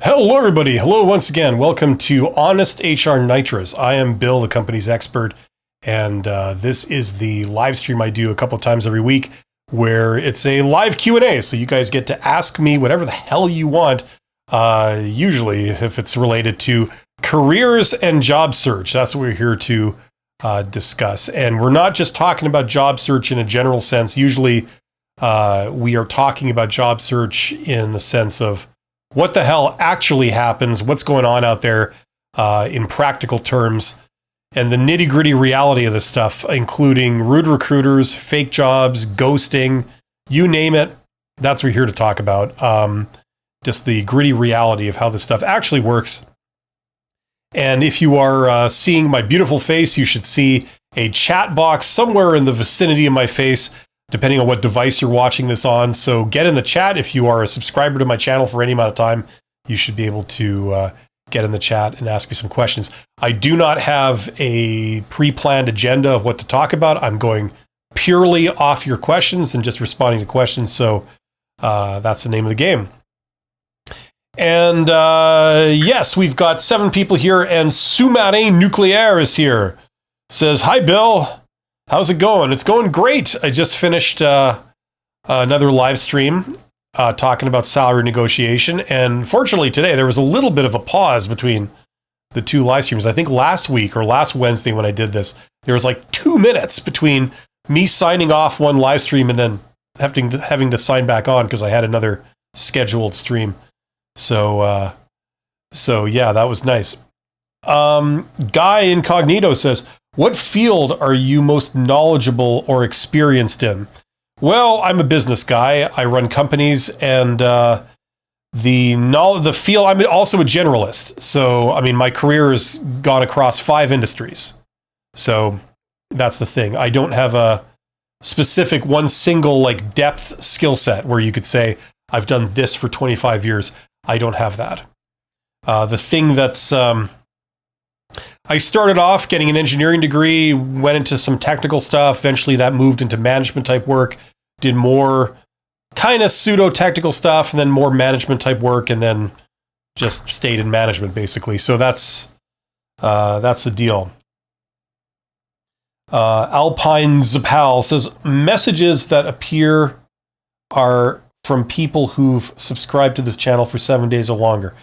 Hello, everybody. Hello once again. Welcome to Honest HR Nitrous. I am Bill, the company's expert, and this is the live stream I do a couple of times every week where it's a live Q&A. So you guys get to ask me whatever the hell you want, usually if it's related to careers and job search. That's what we're here to discuss. And we're not just talking about job search in a general sense. Usually we are talking about job search in the sense of what the hell actually happens, what's going on out there in practical terms, and the nitty-gritty reality of this stuff, including rude recruiters, fake jobs, ghosting, you name it. That's what we're here to talk about. Just the gritty reality of how this stuff actually works. And if you are seeing my beautiful face, you should see a chat box somewhere in the vicinity of my face, depending on what device you're watching this on. So get in the chat. If you are a subscriber to my channel for any amount of time, you should be able to get in the chat and ask me some questions. I do not have a pre-planned agenda of what to talk about. I'm going purely off your questions and just responding to questions. So that's the name of the game. And yes, we've got 7 people here, and Sous-Marin Nucléaire is here. Says, hi, Bill. How's it going? It's going great. I just finished another live stream talking about salary negotiation. And fortunately today, there was a little bit of a pause between the two live streams. I think last week or last Wednesday when I did this, there was like 2 minutes between me signing off one live stream and then having to sign back on because I had another scheduled stream. So yeah, that was nice. Guy Incognito says, what field are you most knowledgeable or experienced in? Well, I'm a business guy. I run companies, and the field, I'm also a generalist. So, I mean, my career has gone across 5 industries. So that's the thing. I don't have a specific one single like depth skill set where you could say, I've done this for 25 years. I don't have that. The thing that's... I started off getting an engineering degree, went into some technical stuff. Eventually that moved into management type work, did more kind of pseudo-technical stuff, and then more management type work, and then just stayed in management basically. So that's the deal. Alpine Zapal says, messages that appear are from people who've subscribed to this channel for 7 days or longer.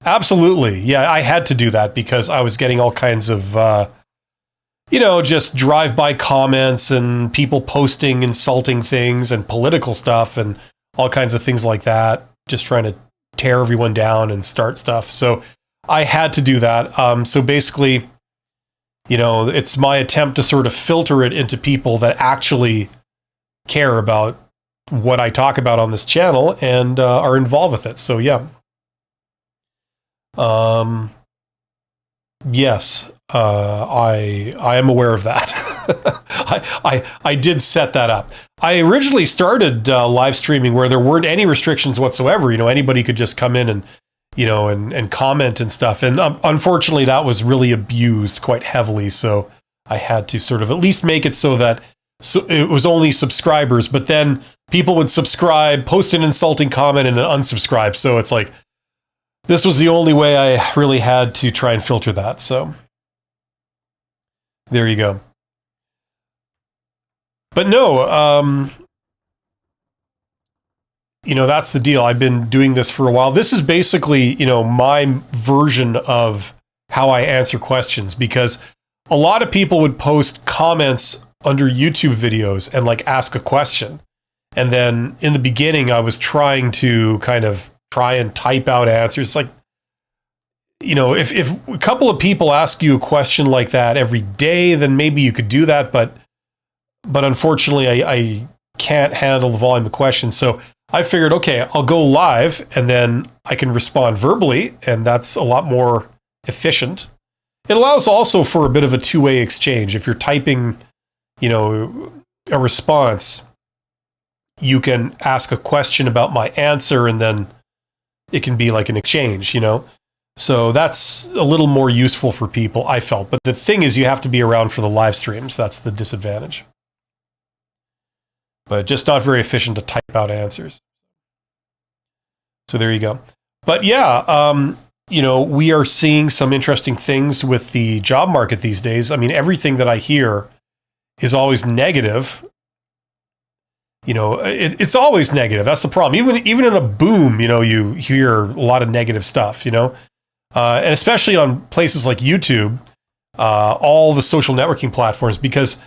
Absolutely. Yeah, I had to do that because I was getting all kinds of, just drive-by comments and people posting insulting things and political stuff and all kinds of things like that, just trying to tear everyone down and start stuff. So I had to do that. So basically, it's my attempt to sort of filter it into people that actually care about what I talk about on this channel and are involved with it. So yeah. Yes, I am aware of that. I did set that up. I originally started live streaming where there weren't any restrictions whatsoever. Anybody could just come in and, and comment and stuff. And unfortunately, that was really abused quite heavily. So I had to sort of at least make it so that it was only subscribers, but then people would subscribe, post an insulting comment, and then unsubscribe. So it's like, this was the only way I really had to try and filter that. So there you go. But no, that's the deal. I've been doing this for a while. This is basically, my version of how I answer questions, because a lot of people would post comments under YouTube videos and like ask a question. And then in the beginning, I was trying to try and type out answers. Like, if a couple of people ask you a question like that every day, then maybe you could do that. But unfortunately, I can't handle the volume of questions. So I figured, okay, I'll go live and then I can respond verbally, and that's a lot more efficient. It allows also for a bit of a two-way exchange. If you're typing, a response, you can ask a question about my answer, and then it can be like an exchange, So that's a little more useful for people, I felt. But the thing is, you have to be around for the live streams. That's the disadvantage. But just not very efficient to type out answers. So there you go. But yeah, we are seeing some interesting things with the job market these days. I mean, everything that I hear is always negative. It's always negative. That's the problem. Even in a boom, you hear a lot of negative stuff, and especially on places like YouTube, all the social networking platforms, because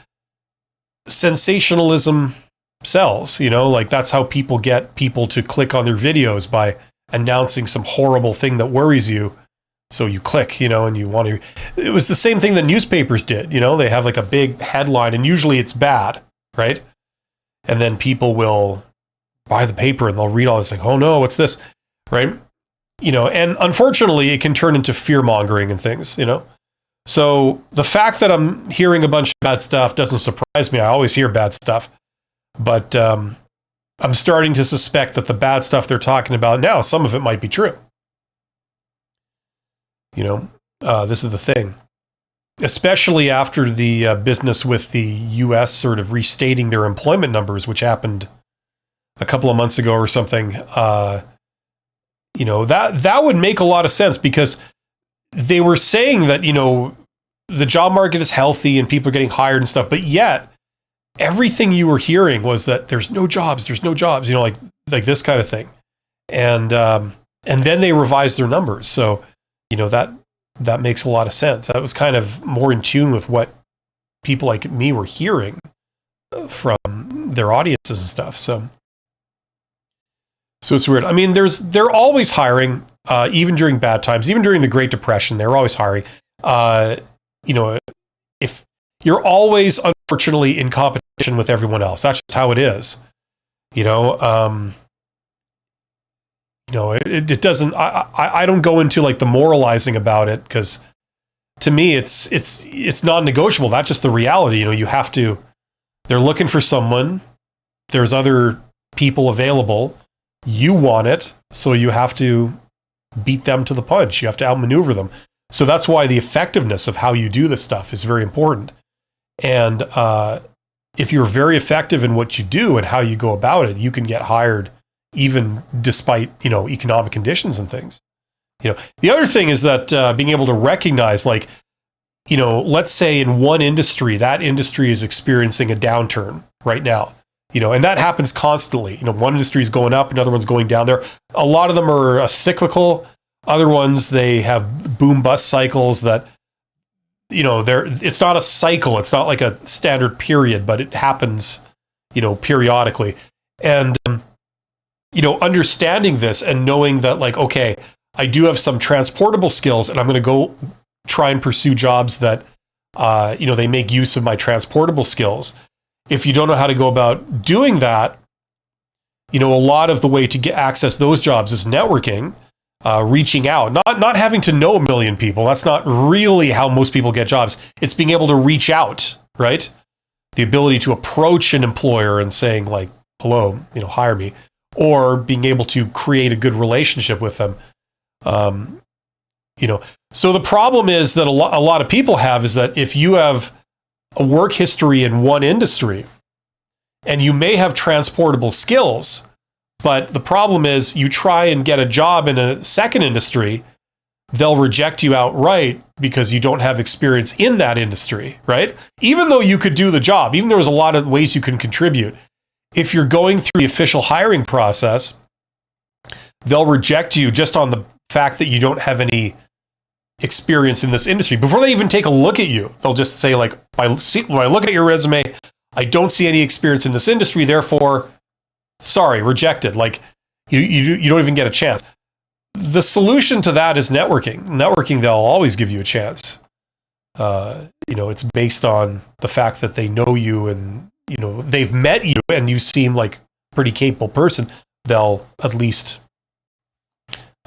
sensationalism sells, like that's how people get people to click on their videos, by announcing some horrible thing that worries you. So you click, and you want to. It was the same thing that newspapers did. They have like a big headline, and usually it's bad, right? And then people will buy the paper and they'll read all this, like, oh no, what's this, right? And unfortunately, it can turn into fear mongering and things, So the fact that I'm hearing a bunch of bad stuff doesn't surprise me. I always hear bad stuff, but I'm starting to suspect that the bad stuff they're talking about now, some of it might be true. This is the thing. Especially after the business with the U.S. sort of restating their employment numbers, which happened a couple of months ago or something. That would make a lot of sense, because they were saying that, the job market is healthy and people are getting hired and stuff, but yet everything you were hearing was that there's no jobs, like this kind of thing. And then they revised their numbers. So, that makes a lot of sense. That was kind of more in tune with what people like me were hearing from their audiences and stuff. So it's weird. I mean, they're always hiring, even during bad times, even during the Great Depression, they're always hiring. If you're always, unfortunately, in competition with everyone else, that's just how it is. It doesn't. I don't go into like the moralizing about it, because to me it's non-negotiable. That's just the reality. You have to. They're looking for someone. There's other people available. You want it, so you have to beat them to the punch. You have to outmaneuver them. So that's why the effectiveness of how you do this stuff is very important. And if you're very effective in what you do and how you go about it, you can get hired, even despite, economic conditions and things. The other thing is that being able to recognize, like, let's say in one industry, that industry is experiencing a downturn right now, and that happens constantly. One industry is going up, another one's going down. A lot of them are cyclical. Other ones, they have boom bust cycles that, it's not a cycle. It's not like a standard period, but it happens, periodically. And, understanding this and knowing that, like, okay, I do have some transportable skills, and I'm going to go try and pursue jobs that, they make use of my transportable skills. If you don't know how to go about doing that, a lot of the way to access those jobs is networking, reaching out, not having to know a million people. That's not really how most people get jobs. It's being able to reach out, right? The ability to approach an employer and saying, like, hello, hire me, or being able to create a good relationship with them. So the problem is that a lot of people have is that if you have a work history in one industry and you may have transportable skills, but the problem is you try and get a job in a second industry, they'll reject you outright because you don't have experience in that industry, right? Even though you could do the job, even there was a lot of ways you can contribute. If you're going through the official hiring process, they'll reject you just on the fact that you don't have any experience in this industry. Before they even take a look at you, they'll just say, like, when I look at your resume, I don't see any experience in this industry, therefore, sorry, rejected. Like, you don't even get a chance. The solution to that is networking. Networking, they'll always give you a chance. It's based on the fact that they know you and, they've met you and you seem like a pretty capable person. They'll at least,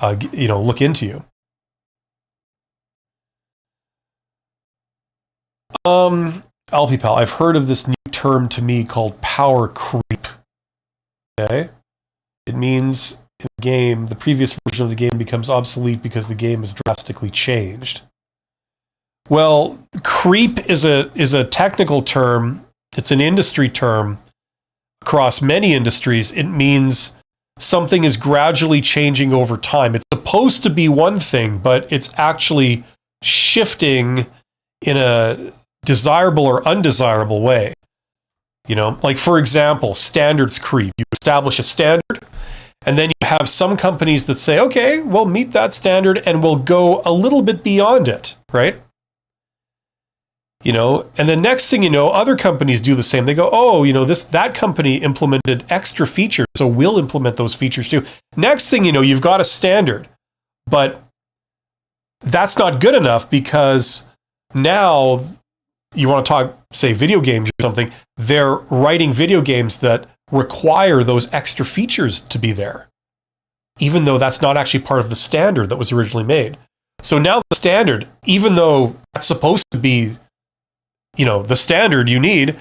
look into you. LPPal, I've heard of this new term to me called power creep. Okay. It means in the game, the previous version of the game becomes obsolete because the game has drastically changed. Well, creep is a technical term. It's an industry term across many industries. It means something is gradually changing over time. It's supposed to be one thing, but it's actually shifting in a desirable or undesirable way. You know, like for example, standards creep. You establish a standard, and then you have some companies that say, okay, we'll meet that standard and we'll go a little bit beyond it, right? You know, and the next thing you know, other companies do the same. They go, oh, you know, that company implemented extra features, so we'll implement those features too. Next thing you know, you've got a standard, but that's not good enough, because now you want to talk, say, video games or something. They're writing video games that require those extra features to be there, even though that's not actually part of the standard that was originally made. So now the standard, even though that's supposed to be, you know, the standard you need,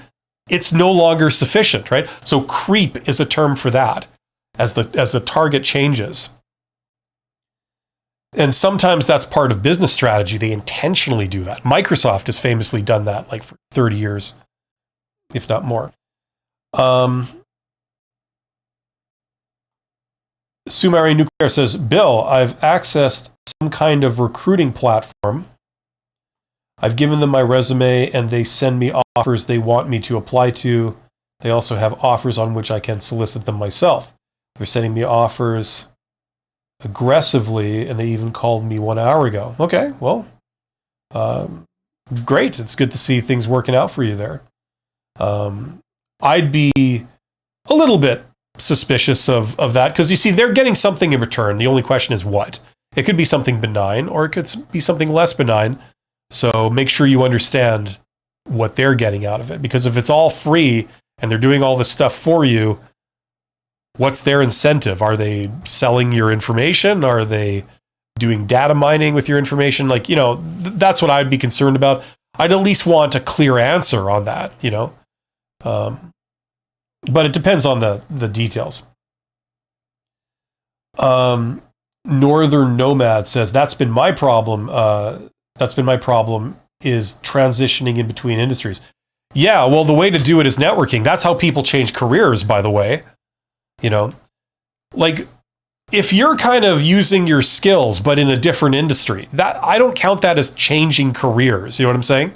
it's no longer sufficient, right? So creep is a term for that, as the target changes. And sometimes that's part of business strategy. They intentionally do that. Microsoft has famously done that like for 30 years, if not more. Sumari Nuclear says, Bill, I've accessed some kind of recruiting platform. I've given them my resume and they send me offers they want me to apply to. They also have offers on which I can solicit them myself. They're sending me offers aggressively, and they even called me 1 hour ago. Okay, well, great. It's good to see things working out for you there. I'd be a little bit suspicious of that, because you see, they're getting something in return. The only question is what. It could be something benign, or it could be something less benign. So make sure you understand what they're getting out of it, because if it's all free and they're doing all this stuff for you, what's their incentive? Are they selling your information? Are they doing data mining with your information? Like, you know, that's what I'd be concerned about. I'd at least want a clear answer on that, you know. But it depends on the details. Northern Nomad says, that's been my problem. Is transitioning in between industries. Yeah, well, the way to do it is networking. That's how people change careers, by the way. You know, like if you're kind of using your skills, but in a different industry, that I don't count that as changing careers. You know what I'm saying?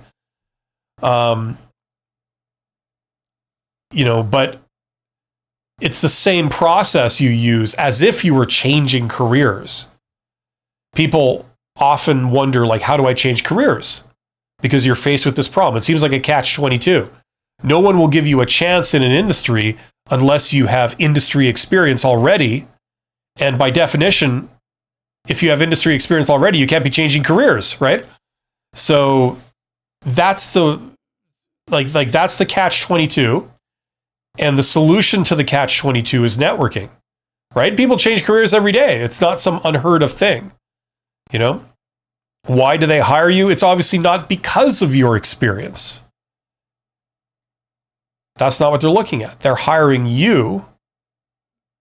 You know, but it's the same process you use as if you were changing careers. People often wonder, like, how do I change careers? Because you're faced with this problem. It seems like a catch-22. No one will give you a chance in an industry unless you have industry experience already. And by definition, if you have industry experience already, you can't be changing careers, right? So that's the that's the catch-22. And the solution to the catch-22 is networking, right? People change careers every day. It's not some unheard of thing. You know, why do they hire you? It's obviously not because of your experience. That's not what they're looking at. They're hiring you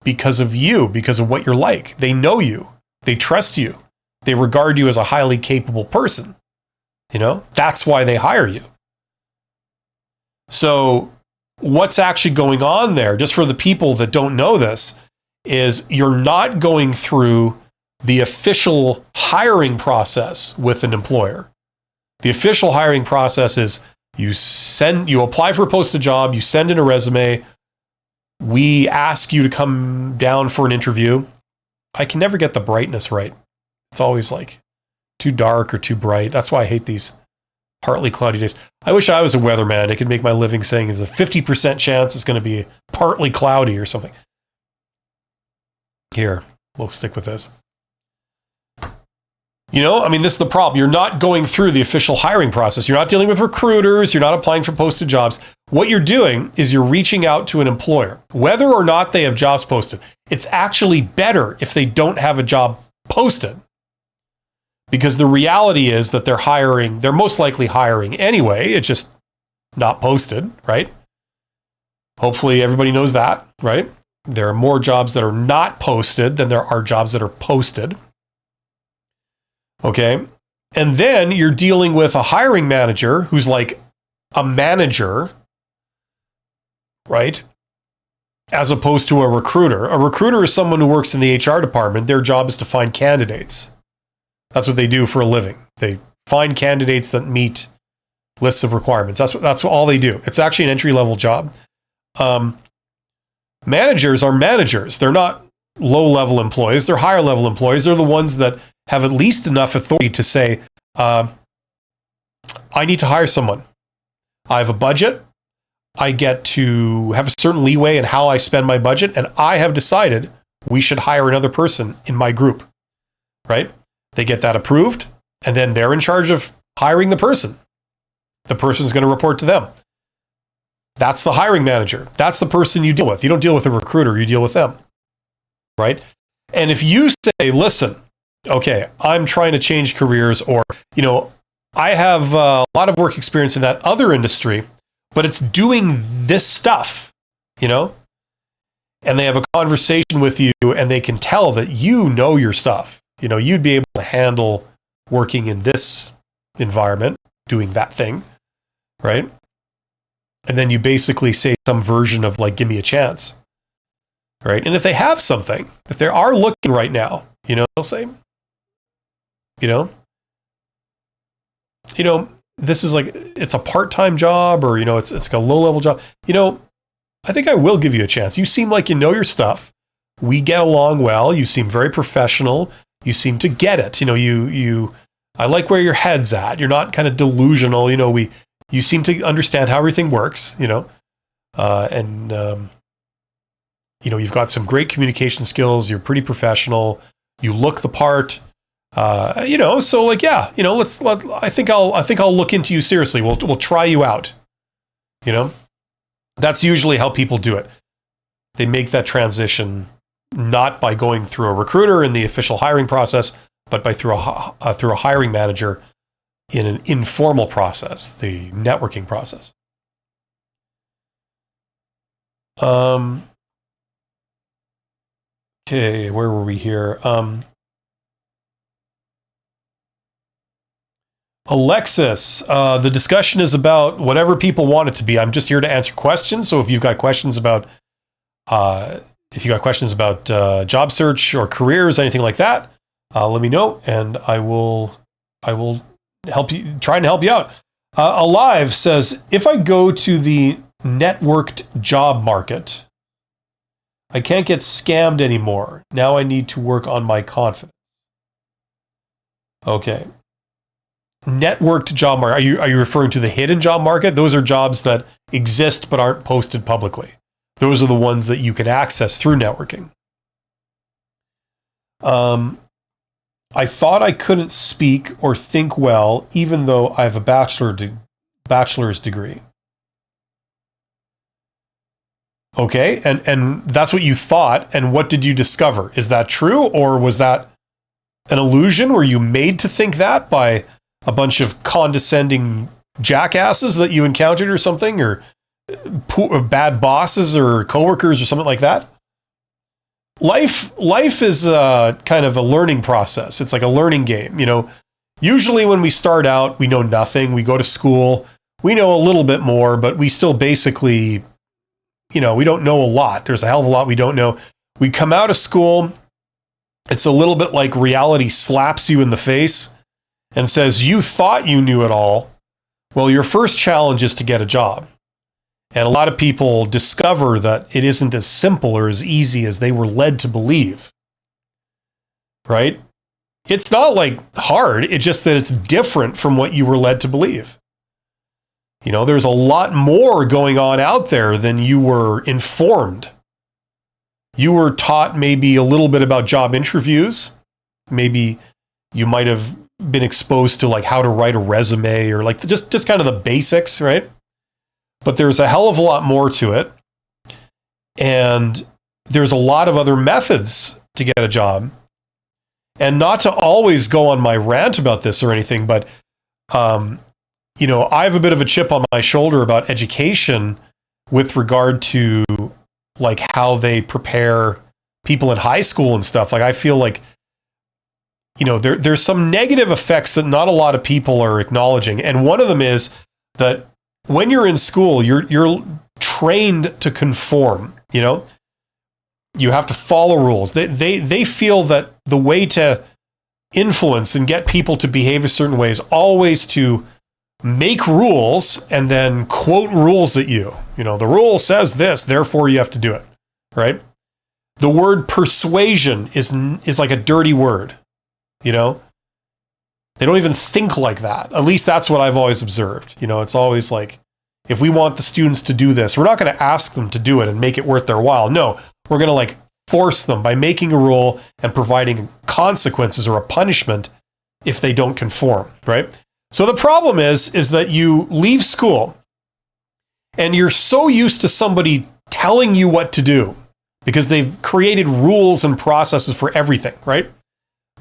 because of what you're like. They know you. They trust you. They regard you as a highly capable person. You know, that's why they hire you. So what's actually going on there, just for the people that don't know this, is you're not going through the official hiring process with an employer. The official hiring process is you apply for a posted job, you send in a resume, we ask you to come down for an interview. I can never get the brightness right. It's always like too dark or too bright. That's why I hate these partly cloudy days. I wish I was a weatherman. I could make my living saying there's a 50% chance it's going to be partly cloudy or something. Here, we'll stick with this. You know, I mean, this is the problem. You're not going through the official hiring process. You're not dealing with recruiters. You're not applying for posted jobs. What you're doing is you're reaching out to an employer. Whether or not they have jobs posted, it's actually better if they don't have a job posted. Because the reality is that they're most likely hiring anyway. It's just not posted, right? Hopefully everybody knows that, right? There are more jobs that are not posted than there are jobs that are posted. Okay. And then you're dealing with a hiring manager who's like a manager, right? as opposed to a recruiter. A recruiter is someone who works in the HR department. Their job is to find candidates. That's what they do for a living. They find candidates that meet lists of requirements. That's all they do. It's actually an entry-level job. Managers are managers. They're not low-level employees. They're higher-level employees. They're the ones that have at least enough authority to say, I need to hire someone. I have a budget. I get to have a certain leeway in how I spend my budget, and I have decided we should hire another person in my group, right? They get that approved, and then they're in charge of hiring the person. The person's going to report to them. That's the hiring manager. That's the person you deal with. You don't deal with a recruiter, you deal with them, right? And if you say, listen, okay, I'm trying to change careers, or, I have a lot of work experience in that other industry, but it's doing this stuff, and they have a conversation with you and they can tell that you know your stuff. You'd be able to handle working in this environment, doing that thing, right? And then you basically say some version of like, give me a chance, right? And if they have something, if they are looking right now, they'll say, this is like, it's a part-time job, or, it's like a low-level job. I think I will give you a chance. You seem like you know your stuff. We get along well. You seem very professional. You seem to get it. I like where your head's at. You're not kind of delusional. You seem to understand how everything works, you've got some great communication skills. You're pretty professional. You look the part. So like, yeah, I think I'll look into you seriously. We'll try you out. That's usually how people do it. They make that transition not by going through a recruiter in the official hiring process, but through a hiring manager in an informal process, the networking process. Okay, where were we here? Alexis, the discussion is about whatever people want it to be. I'm just here to answer questions. So if you've got questions about job search or careers, anything like that, let me know, and I will help you. Try and help you out. Alive says, if I go to the networked job market, I can't get scammed anymore. Now I need to work on my confidence. Okay. Networked job market. Are you referring to the hidden job market? Those are jobs that exist but aren't posted publicly. Those are the ones that you can access through networking. I thought I couldn't speak or think well, even though I have a bachelor's degree. Okay, and that's what you thought, and what did you discover? Is that true, or was that an illusion? Were you made to think that by a bunch of condescending jackasses that you encountered or something, or bad bosses or coworkers or something like that? Life is kind of a learning process. It's like a learning game. Usually when we start out, we know nothing. We go to school, we know a little bit more, but we still basically, we don't know a lot. There's a hell of a lot we don't know. We come out of school, it's a little bit like reality slaps you in the face and says, you thought you knew it all. Well, your first challenge is to get a job. And a lot of people discover that it isn't as simple or as easy as they were led to believe. Right? It's not like hard. It's just that it's different from what you were led to believe. There's a lot more going on out there than you were informed. You were taught maybe a little bit about job interviews. Maybe you might have been exposed to like how to write a resume, or like just kind of the basics, right? But there's a hell of a lot more to it. And there's a lot of other methods to get a job. And not to always go on my rant about this or anything, but, I have a bit of a chip on my shoulder about education with regard to like how they prepare people in high school and stuff. Like, I feel like, there's some negative effects that not a lot of people are acknowledging. And one of them is that when you're in school, you're trained to conform. You know, you have to follow rules. They feel that the way to influence and get people to behave a certain way is always to make rules and then quote rules at you. You know, the rule says this, therefore you have to do it, right? The word persuasion is like a dirty word, you know? They don't even think like that. At least that's what I've always observed. You know, it's always like, if we want the students to do this, we're not going to ask them to do it and make it worth their while. No, we're going to like force them by making a rule and providing consequences or a punishment if they don't conform, right? So the problem is that you leave school and you're so used to somebody telling you what to do because they've created rules and processes for everything, right?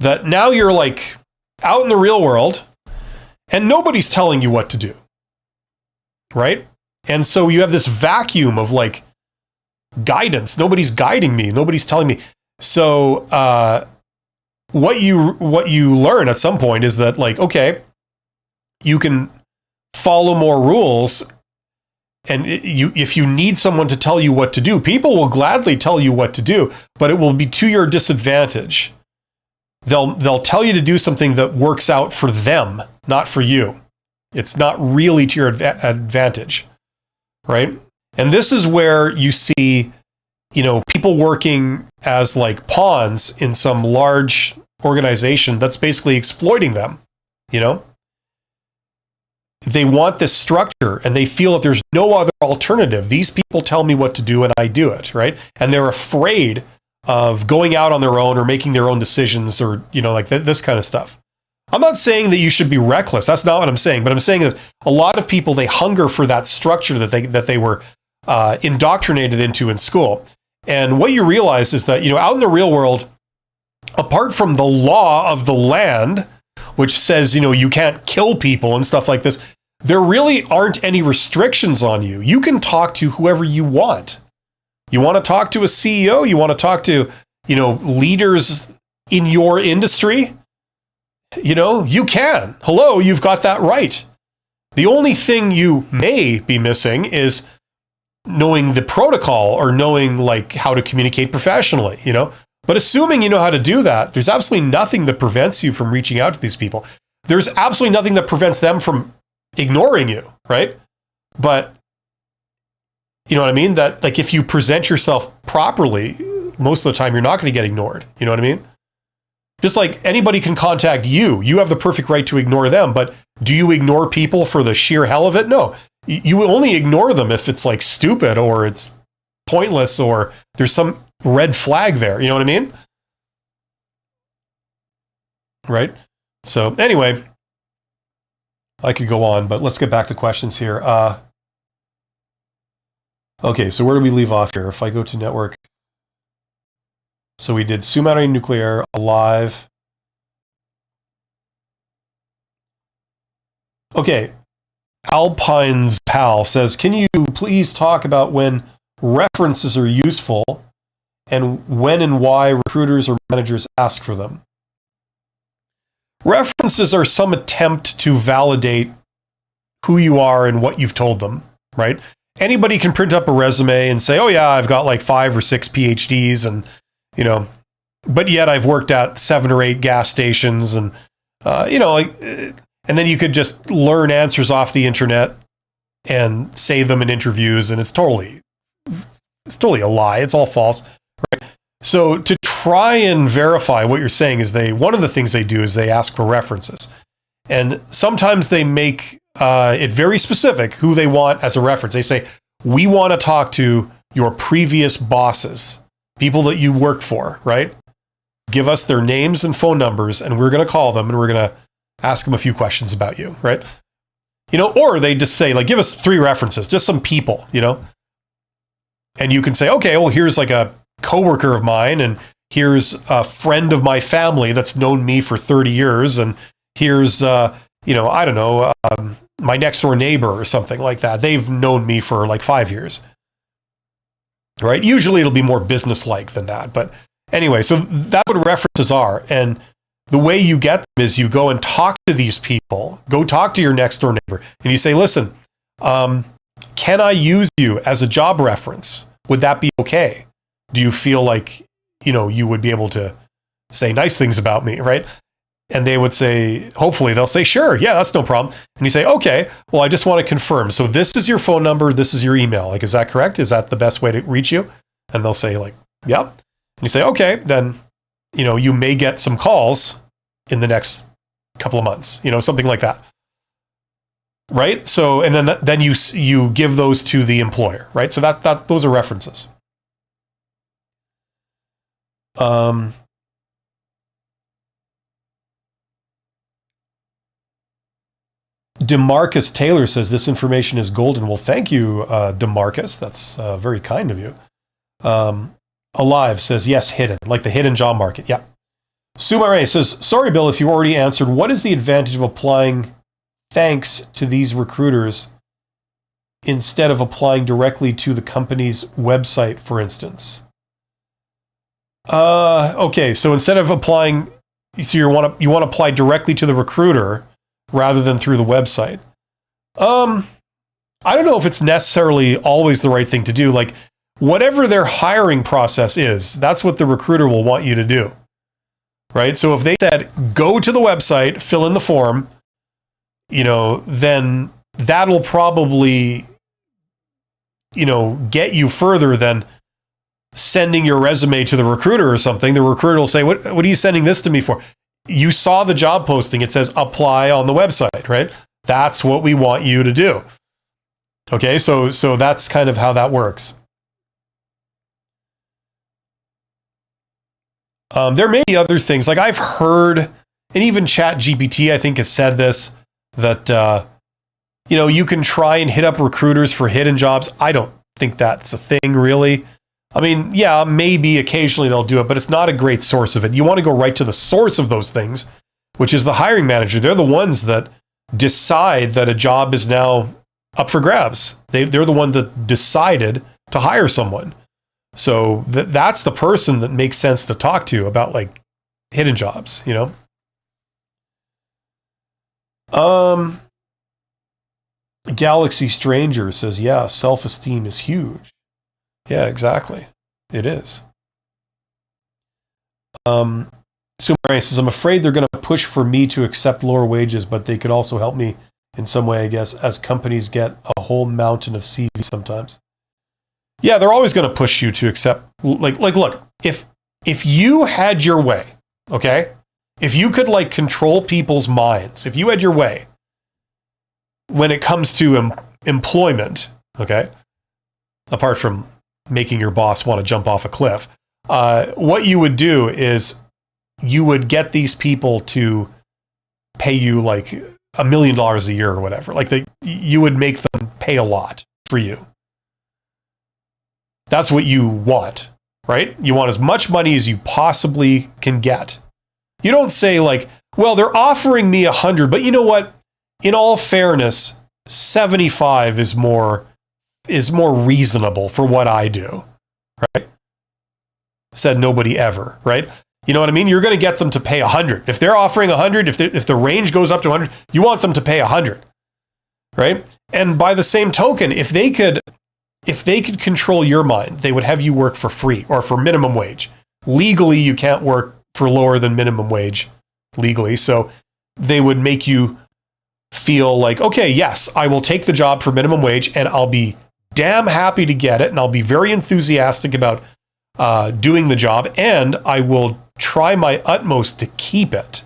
That now you're like out in the real world and nobody's telling you what to do, right? And so you have this vacuum of like guidance. Nobody's guiding me. Nobody's telling me. So what you learn at some point is that like, okay, you can follow more rules, and if you need someone to tell you what to do, people will gladly tell you what to do, but it will be to your disadvantage. They'll tell you to do something that works out for them, not for you. It's not really to your advantage, right? And this is where you see, you know, people working as like pawns in some large organization that's basically exploiting them, you know? They want this structure and they feel that there's no other alternative. These people tell me what to do and I do it, right? And they're afraid of going out on their own or making their own decisions or, you know, like this kind of stuff. I'm not saying that you should be reckless. That's not what I'm saying. But I'm saying that a lot of people, they hunger for that structure that they were indoctrinated into in school. And what you realize is that, you know, out in the real world, apart from the law of the land, which says, you know, you can't kill people and stuff like this, there really aren't any restrictions on you. You can talk to whoever you want. You want to talk to a CEO? You want to talk to, you know, leaders in your industry? You know, you can. Hello, you've got that right. The only thing you may be missing is knowing the protocol or knowing like how to communicate professionally, you know? But assuming you know how to do that, there's absolutely nothing that prevents you from reaching out to these people. There's absolutely nothing that prevents them from ignoring you, right? But you know what I mean? That like if you present yourself properly, most of the time you're not going to get ignored. You know what I mean? Just like anybody can contact you. You have the perfect right to ignore them, but do you ignore people for the sheer hell of it? No. You only ignore them if it's like stupid or it's pointless or there's some red flag there. You know what I mean? Right? So anyway, I could go on, but let's get back to questions here. Okay, so where do we leave off here? If I go to network. So we did Sumari Nuclear, Alive. Okay, Alpine's pal says, can you please talk about when references are useful and when and why recruiters or managers ask for them? References are some attempt to validate who you are and what you've told them, right? Anybody can print up a resume and say, oh yeah, I've got like 5 or 6 PhDs and, you know, but yet I've worked at 7 or 8 gas stations and, you know, like, and then you could just learn answers off the internet and say them in interviews, and it's totally a lie. It's all false. Right? So to try and verify what you're saying is one of the things they do is they ask for references, and sometimes they make it very specific who they want as a reference. They say, we want to talk to your previous bosses, people that you worked for, right? Give us their names and phone numbers, and we're going to call them and we're going to ask them a few questions about you, right? You know, or they just say, like, give us 3 references, just some people, you know? And you can say, okay, well, here's like a coworker of mine, and here's a friend of my family that's known me for 30 years, and here's, you know, I don't know, my next door neighbor or something like that. They've known me for like 5 years, right? Usually it'll be more business-like than that. But anyway, so that's what references are. And the way you get them is you go and talk to these people. Go talk to your next door neighbor. And you say, listen, can I use you as a job reference? would that be okay? Do you feel like, you would be able to say nice things about me, right? And they would say, hopefully they'll say, sure, yeah, that's no problem. And you say, okay, well, I just want to confirm. So this is your phone number, this is your email. Like, is that correct? Is that the best way to reach you? And they'll say like, yep. And you say, okay, then, you may get some calls in the next couple of months, something like that. Right? So, and then you give those to the employer, right? So those are references. DeMarcus Taylor says this information is golden. Well, thank you, DeMarcus. That's very kind of you. Alive says, yes, hidden, like the hidden job market. Yeah. Sumare says, sorry, Bill, if you already answered, what is the advantage of applying thanks to these recruiters instead of applying directly to the company's website, for instance? Okay, so instead of applying, so you want to apply directly to the recruiter rather than through the website. I don't know if it's necessarily always the right thing to do. Like, whatever their hiring process is, that's what the recruiter will want you to do. Right? So if they said, go to the website, fill in the form, then that'll probably, get you further than sending your resume to the recruiter or something. The recruiter will say, what are you sending this to me for? You saw the job posting. It says apply on the website, right? That's what we want you to do. Okay, so that's kind of how that works. There may be other things, like I've heard, and even ChatGPT, I think, has said this, that, you can try and hit up recruiters for hidden jobs. I don't think that's a thing, really. I mean, yeah, maybe occasionally they'll do it, but it's not a great source of it. You want to go right to the source of those things, which is the hiring manager. They're the ones that decide that a job is now up for grabs. They're the one that decided to hire someone. So that's the person that makes sense to talk to about like hidden jobs, Galaxy Stranger says, yeah, self-esteem is huge. Yeah, exactly. It is. Sumaray says, I'm afraid they're going to push for me to accept lower wages, but they could also help me in some way, I guess, as companies get a whole mountain of CVs sometimes. Yeah, they're always going to push you to accept, like, look, if you had your way, okay? If you could like control people's minds, if you had your way when it comes to employment, okay? Apart from making your boss want to jump off a cliff, what you would do is you would get these people to pay you like $1 million a year or whatever. Like you would make them pay a lot for you. That's what you want, right? You want as much money as you possibly can get. You don't say like, well, they're offering me 100, but you know what? In all fairness, 75 is more reasonable for what I do, right? Said nobody ever, right? You know what I mean? You're going to get them to pay 100. If they're offering 100, if the range goes up to 100, you want them to pay 100, right? And by the same token, if they could control your mind, they would have you work for free or for minimum wage. Legally, you can't work for lower than minimum wage legally. So they would make you feel like, okay, yes, I will take the job for minimum wage and I'll be damn happy to get it. And I'll be very enthusiastic about doing the job. And I will try my utmost to keep it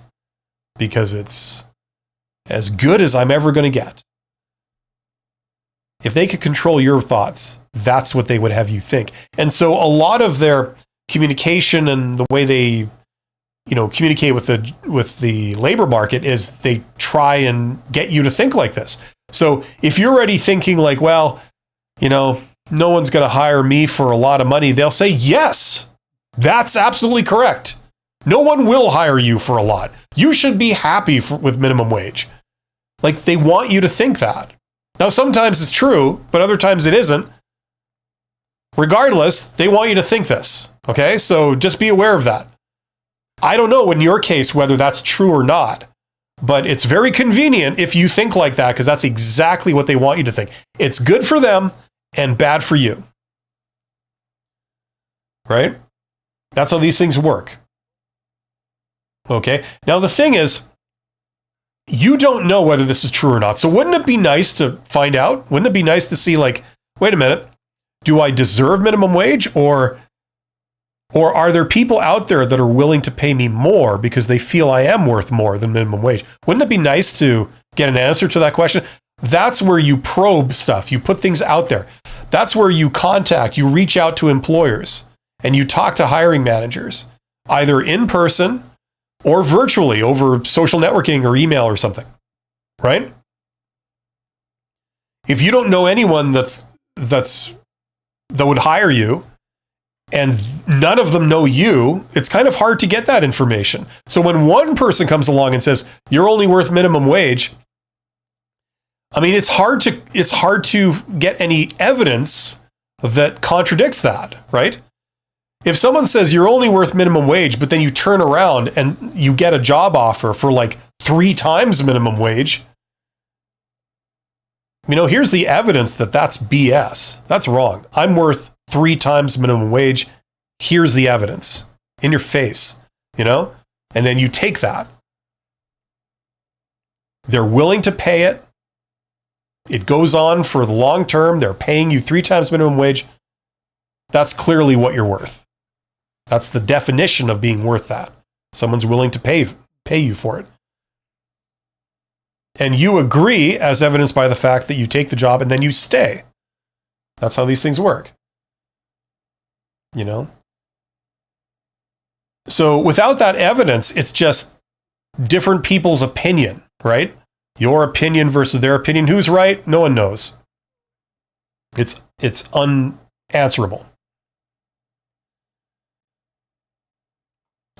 because it's as good as I'm ever going to get. If they could control your thoughts, that's what they would have you think. And so a lot of their communication and the way they, communicate with the labor market is they try and get you to think like this. So if you're already thinking like, well, no one's going to hire me for a lot of money, they'll say, yes, that's absolutely correct. No one will hire you for a lot. You should be happy with minimum wage. Like they want you to think that. Now, sometimes it's true, but other times it isn't. Regardless, they want you to think this, okay? So just be aware of that. I don't know in your case whether that's true or not, but it's very convenient if you think like that because that's exactly what they want you to think. It's good for them and bad for you. right? That's how these things work. Okay. Now, the thing is, you don't know whether this is true or not. So wouldn't it be nice to find out? Wouldn't it be nice to see, like, wait a minute, do I deserve minimum wage, or are there people out there that are willing to pay me more because they feel I am worth more than minimum wage? Wouldn't it be nice to get an answer to that question? That's where you probe stuff. You put things out there. That's where you reach out to employers, and you talk to hiring managers, either in person or virtually over social networking or email or something, right? If you don't know anyone that would hire you, and none of them know you, it's kind of hard to get that information. So when one person comes along and says, you're only worth minimum wage, I mean, it's hard to get any evidence that contradicts that, right? If someone says you're only worth minimum wage, but then you turn around and you get a job offer for like 3 times minimum wage, here's the evidence that that's BS. That's wrong. I'm worth 3 times minimum wage. Here's the evidence in your face, and then you take that. They're willing to pay it. It goes on for the long term. They're paying you 3 times minimum wage. That's clearly what you're worth. That's the definition of being worth that. Someone's willing to pay you for it. And you agree, as evidenced by the fact that you take the job and then you stay. That's how these things work. So without that evidence, it's just different people's opinion, right? Your opinion versus their opinion. Who's right? No one knows. It's unanswerable.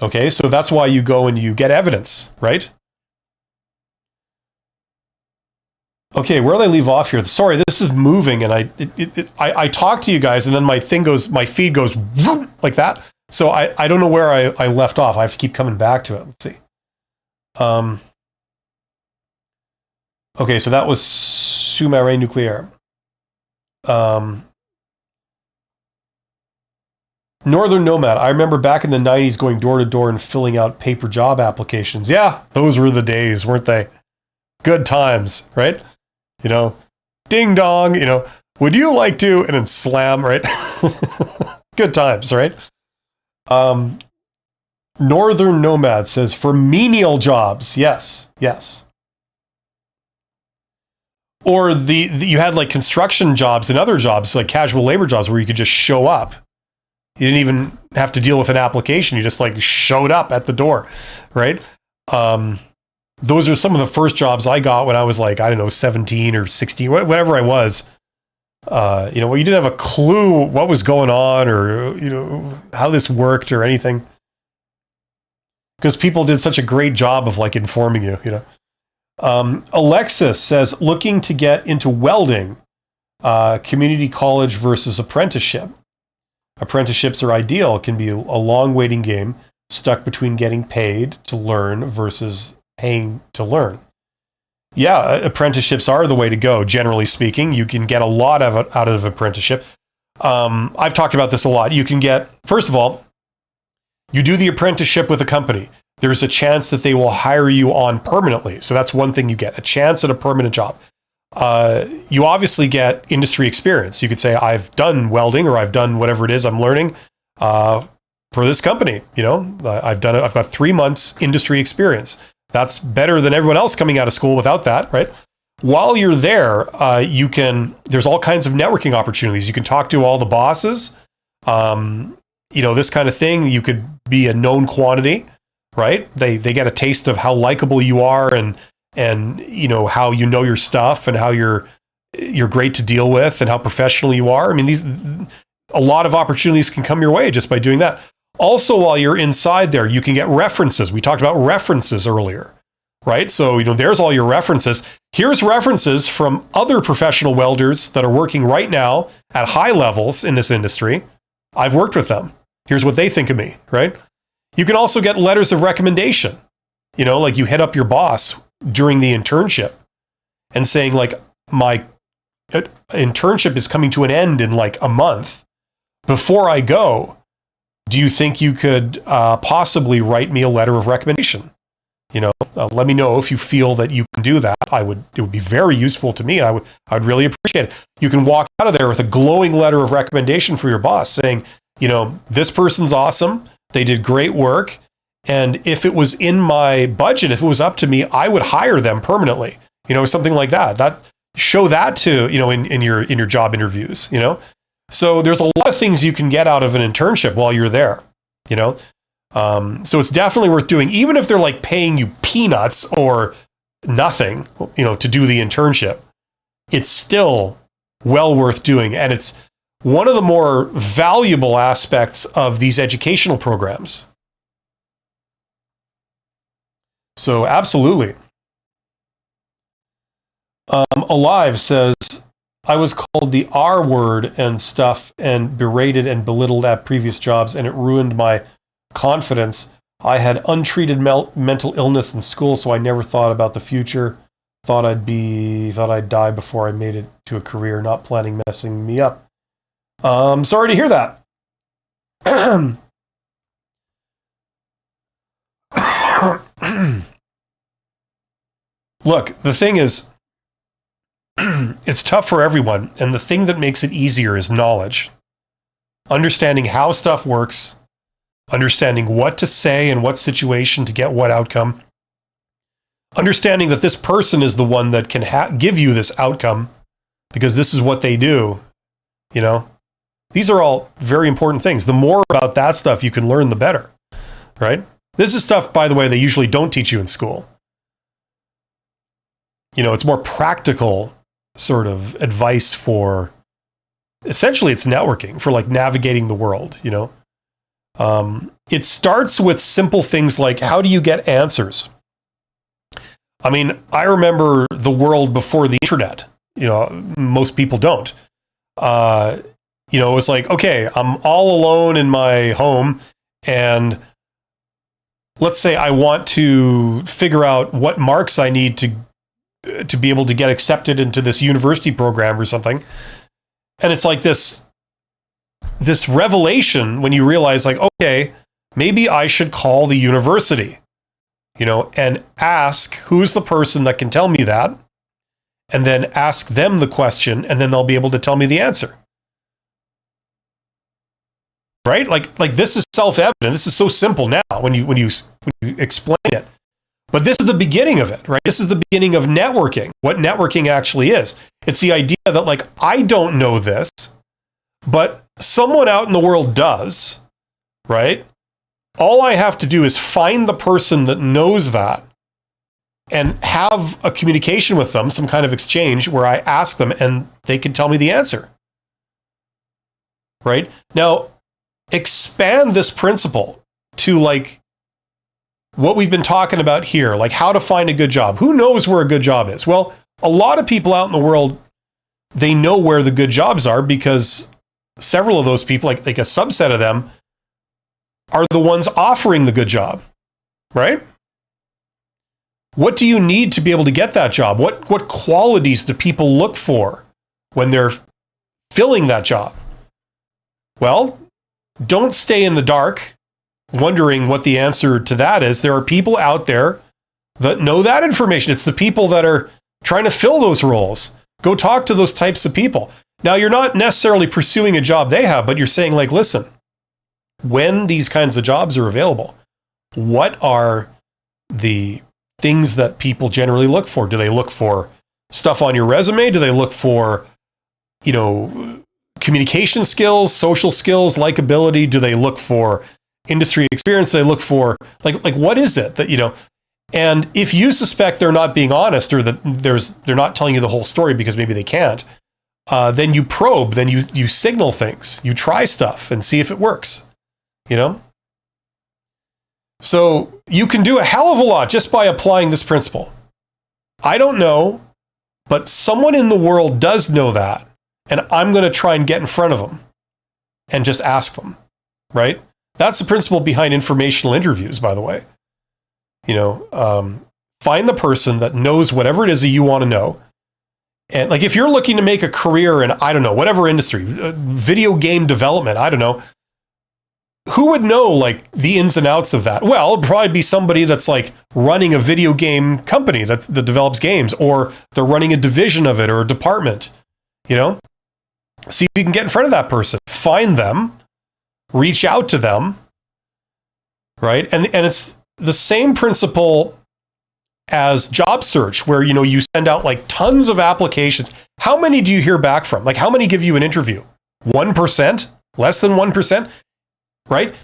Okay, so that's why you go and you get evidence, right? Okay, where did I leave off here? Sorry, this is moving, and I talk to you guys, and then my feed goes like that. So I don't know where I left off. I have to keep coming back to it. Let's see. Okay, so that was sous-marin nucléaire. Northern Nomad. I remember back in the 90s going door to door and filling out paper job applications. Yeah, those were the days, weren't they? Good times, right? Ding dong, would you like to? And then slam, right? Good times, right? Northern Nomad says, for menial jobs, yes. Or you had like construction jobs and other jobs, like casual labor jobs, where you could just show up. You didn't even have to deal with an application. You just like showed up at the door, right? Those are some of the first jobs I got when I was like, 17 or 16, whatever I was. Where you didn't have a clue what was going on or, how this worked or anything. Because people did such a great job of like informing you, Alexis says, looking to get into welding, community college versus apprenticeship. Apprenticeships are ideal. It can be a long waiting game, stuck between getting paid to learn versus paying to learn. Yeah, apprenticeships are the way to go, generally speaking. You can get a lot out of apprenticeship. I've talked about this a lot. You can get, first of all, you do the apprenticeship with a company. There's a chance that they will hire you on permanently. So that's one thing you get, a chance at a permanent job. You obviously get industry experience. You could say, I've done welding or I've done whatever it is I'm learning for this company. I've done it. I've got 3 months industry experience. That's better than everyone else coming out of school without that, right? While you're there, there's all kinds of networking opportunities. You can talk to all the bosses, this kind of thing. You could be a known quantity, right? They get a taste of how likable you are and how your stuff and how you're great to deal with and how professional you are. I mean, a lot of opportunities can come your way just by doing that. Also, while you're inside there, you can get references. We talked about references earlier, right? So, there's all your references. Here's references from other professional welders that are working right now at high levels in this industry. I've worked with them. Here's what they think of me, right? You can also get letters of recommendation. Like you hit up your boss during the internship and saying like, my internship is coming to an end in like a month. Before I go, do you think you could possibly write me a letter of recommendation? Let me know if you feel that you can do that. It would be very useful to me. I'd really appreciate it. You can walk out of there with a glowing letter of recommendation for your boss saying, this person's awesome. They did great work. And if it was in my budget, if it was up to me, I would hire them permanently, something like that. Show that to, in your job interviews, So there's a lot of things you can get out of an internship while you're there, So it's definitely worth doing, even if they're like paying you peanuts or nothing, to do the internship. It's still well worth doing. And it's one of the more valuable aspects of these educational programs. So absolutely. Alive says, I was called the R word and stuff and berated and belittled at previous jobs, and it ruined my confidence. I had untreated mental illness in school, so I never thought about the future. Thought I'd die before I made it to a career, not planning messing me up. Sorry to hear that. Look, the thing is, it's tough for everyone, and the thing that makes it easier is knowledge. Understanding how stuff works, understanding what to say in what situation to get what outcome, understanding that this person is the one that can give you this outcome because this is what they do, These are all very important things. The more about that stuff you can learn, the better, right? This is stuff, by the way, they usually don't teach you in school. It's more practical sort of advice for, essentially it's networking, for like navigating the world, It starts with simple things like, how do you get answers? I mean, I remember the world before the internet, most people don't. It was like, okay, I'm all alone in my home, and let's say I want to figure out what marks I need to be able to get accepted into this university program or something. And it's like this revelation when you realize, like, okay, maybe I should call the university, and ask who's the person that can tell me that, and then ask them the question, and then they'll be able to tell me the answer. Right? Like this is self-evident. This is so simple now when you explain it. But this is the beginning of it, right? This is the beginning of networking, what networking actually is. It's the idea that, like, I don't know this, but someone out in the world does, right? All I have to do is find the person that knows that and have a communication with them, some kind of exchange where I ask them and they can tell me the answer, right? Now, expand this principle to, like, what we've been talking about here, like how to find a good job. Who knows where a good job is? Well, a lot of people out in the world, they know where the good jobs are because several of those people, like a subset of them, are the ones offering the good job, right? What do you need to be able to get that job? What qualities do people look for when they're filling that job? Well, don't stay in the dark wondering what the answer to that is. There are people out there that know that information. It's the people that are trying to fill those roles. Go talk to those types of people. Now, you're not necessarily pursuing a job they have, but you're saying, like, listen, when these kinds of jobs are available, what are the things that people generally look for? Do they look for stuff on your resume? Do they look for, communication skills, social skills, likability? Do they look for industry experience? Do they look for, like what is it that, and if you suspect they're not being honest, or that they're not telling you the whole story because maybe they can't, then you probe, then you signal things, you try stuff and see if it works, So you can do a hell of a lot just by applying this principle. I don't know, but someone in the world does know that, and I'm going to try and get in front of them and just ask them, right? That's the principle behind informational interviews, by the way. Find the person that knows whatever it is that you want to know. And, like, if you're looking to make a career in, I don't know, whatever industry, video game development, I don't know, who would know like the ins and outs of that? Well, it'd probably be somebody that's like running a video game company that develops games, or they're running a division of it or a department, See if you can get in front of that person, find them, reach out to them, right? And it's the same principle as job search, where, you send out like tons of applications. How many do you hear back from? Like, how many give you an interview? 1%? Less than 1%? Right?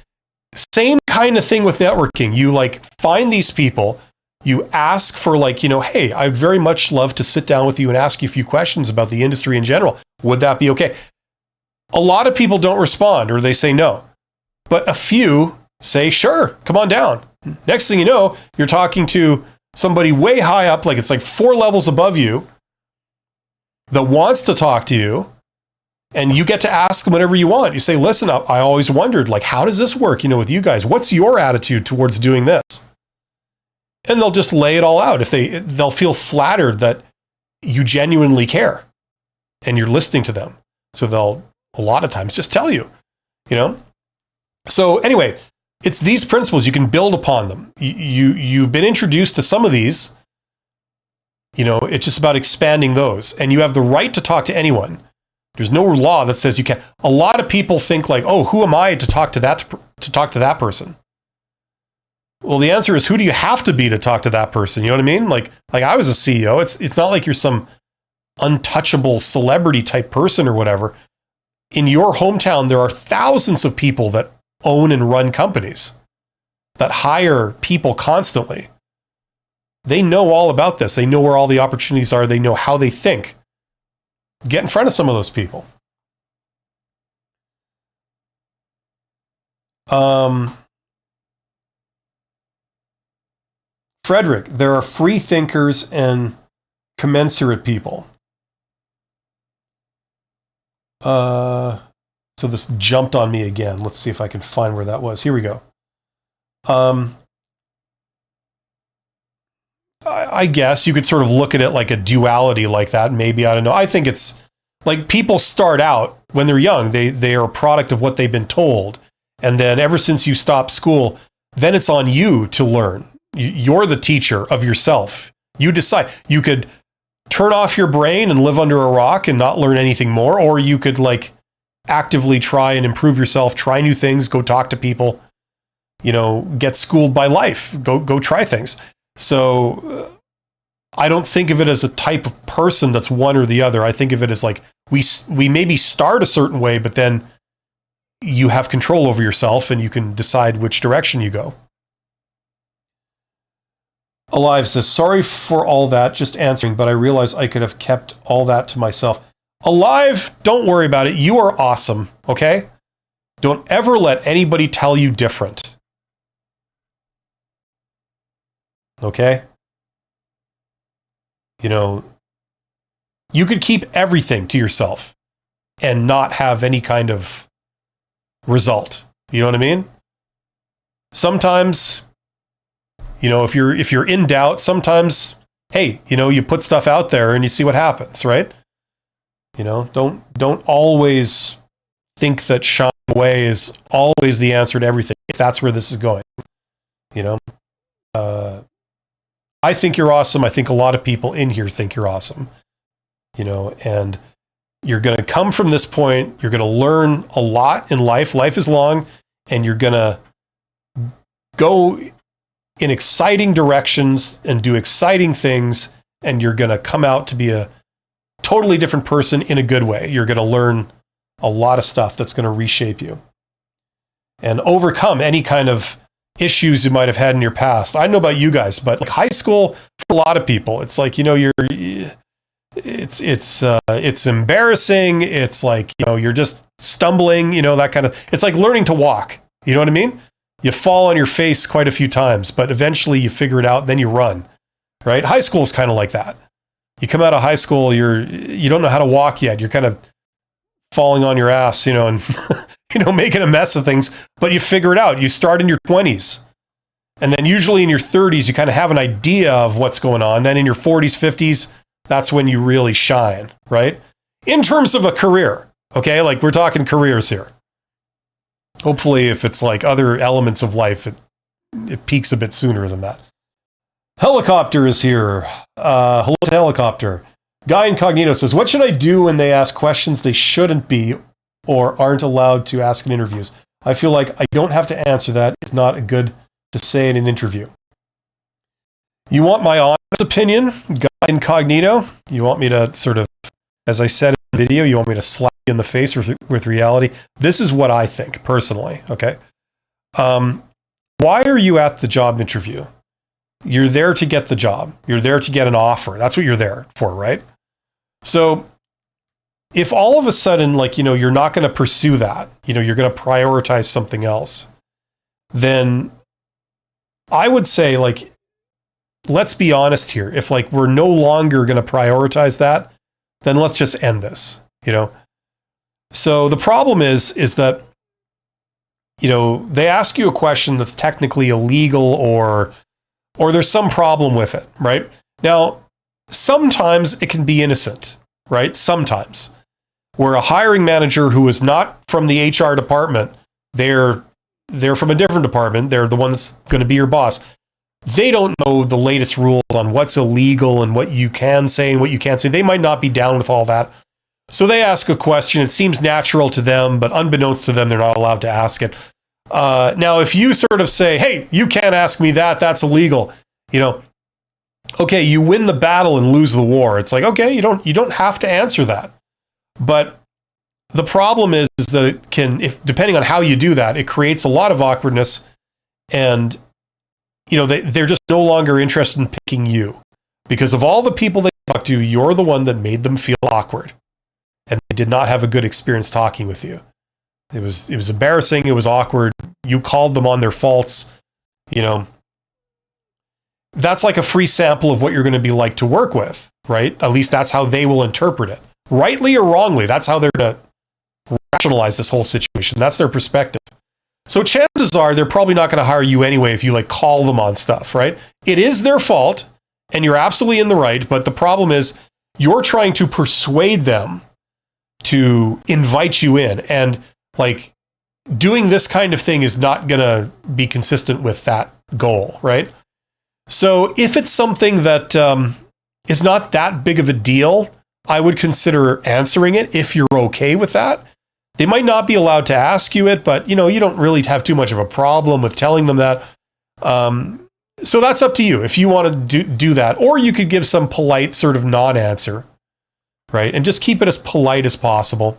Same kind of thing with networking. You like find these people, you ask for like, hey, I'd very much love to sit down with you and ask you a few questions about the industry in general. Would that be okay? A lot of people don't respond, or they say no. But a few say, sure, come on down. Next thing you know, you're talking to somebody way high up, like it's like 4 levels above you, that wants to talk to you, and you get to ask them whatever you want. You say, listen, I always wondered, like, how does this work, with you guys? What's your attitude towards doing this? And they'll just lay it all out. They'll feel flattered that you genuinely care and you're listening to them. So they'll, a lot of times, just tell you, So anyway, it's these principles. You can build upon them. You've been introduced to some of these. It's just about expanding those. And you have the right to talk to anyone. There's no law that says you can't. A lot of people think like, oh, who am I to talk to that person? Well, the answer is, who do you have to be to talk to that person? You know what I mean? Like I was a CEO. It's not like you're some untouchable celebrity type person or whatever. In your hometown, there are thousands of people that own and run companies that hire people constantly. They know all about this. They know where all the opportunities are. They know how they think. Get in front of some of those people. Frederick, there are free thinkers and commensurate people. So this jumped on me again. Let's see if I can find where that was. Here we go. I guess you could sort of look at it like a duality like that. Maybe, I don't know. I think it's like people start out when they're young. They are a product of what they've been told. And then ever since you stop school, then it's on you to learn. You're the teacher of yourself. You decide. You could turn off your brain and live under a rock and not learn anything more, or you could like actively try and improve yourself, try new things, go talk to people, get schooled by life, go try things. So I don't think of it as a type of person that's one or the other. I think of it as like we maybe start a certain way, but then you have control over yourself and you can decide which direction you go. Alive says, sorry for all that, just answering, but I realize I could have kept all that to myself. Alive, don't worry about it. You are awesome, okay? Don't ever let anybody tell you different. Okay? You could keep everything to yourself and not have any kind of result. You know what I mean? Sometimes, if you're in doubt, sometimes, hey, you put stuff out there and you see what happens, right? Don't always think that shying away is always the answer to everything, if that's where this is going. I think you're awesome. I think a lot of people in here think you're awesome. And you're going to come from this point. You're going to learn a lot in life. Life is long, and you're going to go in exciting directions and do exciting things, and you're going to come out to be a totally different person in a good way. You're going to learn a lot of stuff that's going to reshape you and overcome any kind of issues you might have had in your past. I don't know about you guys, but like high school, for a lot of people, it's like, it's embarrassing. It's like, you're just stumbling, that kind of, it's like learning to walk. You know what I mean? You fall on your face quite a few times, but eventually you figure it out, then you run, right? High school is kind of like that. You come out of high school, you don't know how to walk yet. You're kind of falling on your ass, and making a mess of things, but you figure it out. You start in your 20s. And then usually in your 30s, you kind of have an idea of what's going on. Then in your 40s, 50s, that's when you really shine, right? In terms of a career, okay? Like we're talking careers here. Hopefully, if it's like other elements of life, it peaks a bit sooner than that. Helicopter is here. Hello to Helicopter. Guy Incognito says, what should I do when they ask questions they shouldn't be or aren't allowed to ask in interviews? I feel like I don't have to answer that. It's not good to say in an interview. You want my honest opinion, Guy Incognito? You want me to sort of, as I said in the video, you want me to slap you in the face with reality? This is what I think, personally, okay? Why are you at the job interview? You're there to get the job. You're there to get an offer. That's what you're there for, right? So if all of a sudden, like, you know, you're not going to pursue that, you know, you're going to prioritize something else, then I would say, like, let's be honest here. If, like, we're no longer going to prioritize that, then let's just end this, you know? So the problem is that, you know, they ask you a question that's technically illegal or there's some problem with it, right? Now, sometimes it can be innocent, right? Sometimes. Where a hiring manager who is not from the HR department, they're from a different department, they're the one that's going to be your boss. They don't know the latest rules on what's illegal and what you can say and what you can't say. They might not be down with all that. So they ask a question. It seems natural to them, but unbeknownst to them, they're not allowed to ask it. Now, if you sort of say, hey, you can't ask me that, that's illegal, you know, okay, you win the battle and lose the war. It's like, okay, you don't have to answer that. But the problem is that it can, if depending on how you do that, it creates a lot of awkwardness, and you know, they're just no longer interested in picking you because of all the people they talk to. You're the one that made them feel awkward, and they did not have a good experience talking with you. It was embarrassing. It was awkward. You called them on their faults. You know, that's like a free sample of what you're going to be like to work with, right? At least that's how they will interpret it. Rightly or wrongly, that's how they're going to rationalize this whole situation. That's their perspective. So chances are they're probably not going to hire you anyway if you like call them on stuff, right? It is their fault, and you're absolutely in the right, but the problem is you're trying to persuade them to invite you in, and like doing this kind of thing is not going to be consistent with that goal, right? So if it's something that is not that big of a deal, I would consider answering it if you're okay with that. They might not be allowed to ask you it, but you know, you don't really have too much of a problem with telling them that. So that's up to you if you want to do that, or you could give some polite sort of non-answer, right? And just keep it as polite as possible.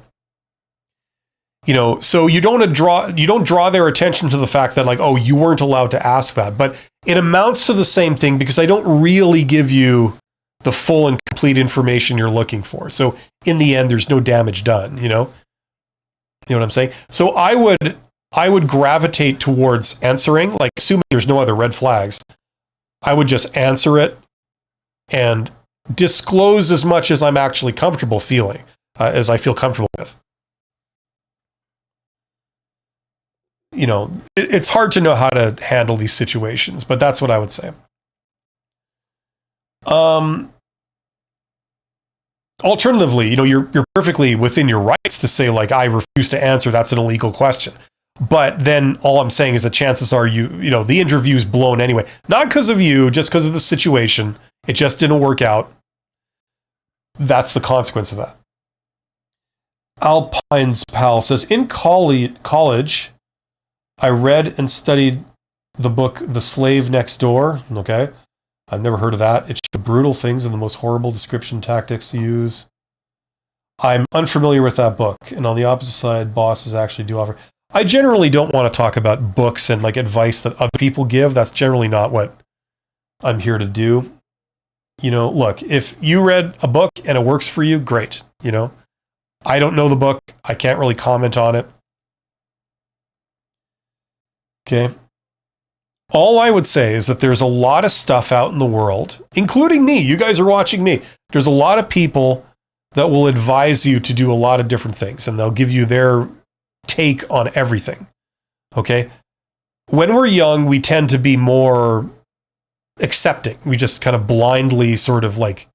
You know, so you don't draw their attention to the fact that like, oh, you weren't allowed to ask that, but it amounts to the same thing because I don't really give you the full and complete information you're looking for. So in the end, there's no damage done, you know? You know what I'm saying? So I would gravitate towards answering, like assuming there's no other red flags. I would just answer it and disclose as much as I'm actually comfortable feeling, as I feel comfortable with. You know, it's hard to know how to handle these situations, but that's what I would say. Alternatively, you know, you're perfectly within your rights to say, like, I refuse to answer, that's an illegal question. But then all I'm saying is that chances are you know, the interview's blown anyway. Not because of you, just because of the situation. It just didn't work out. That's the consequence of that. Alpine's pal says, in college, I read and studied the book The Slave Next Door. Okay. I've never heard of that. It showed brutal things and the most horrible description tactics to use. I'm unfamiliar with that book. And on the opposite side, bosses actually do offer. I generally don't want to talk about books and like advice that other people give. That's generally not what I'm here to do. You know, look, if you read a book and it works for you, great. You know, I don't know the book. I can't really comment on it. Okay. All I would say is that there's a lot of stuff out in the world, including me. You guys are watching me. There's a lot of people that will advise you to do a lot of different things, and they'll give you their take on everything. Okay? When we're young, we tend to be more accepting. We just kind of blindly sort of like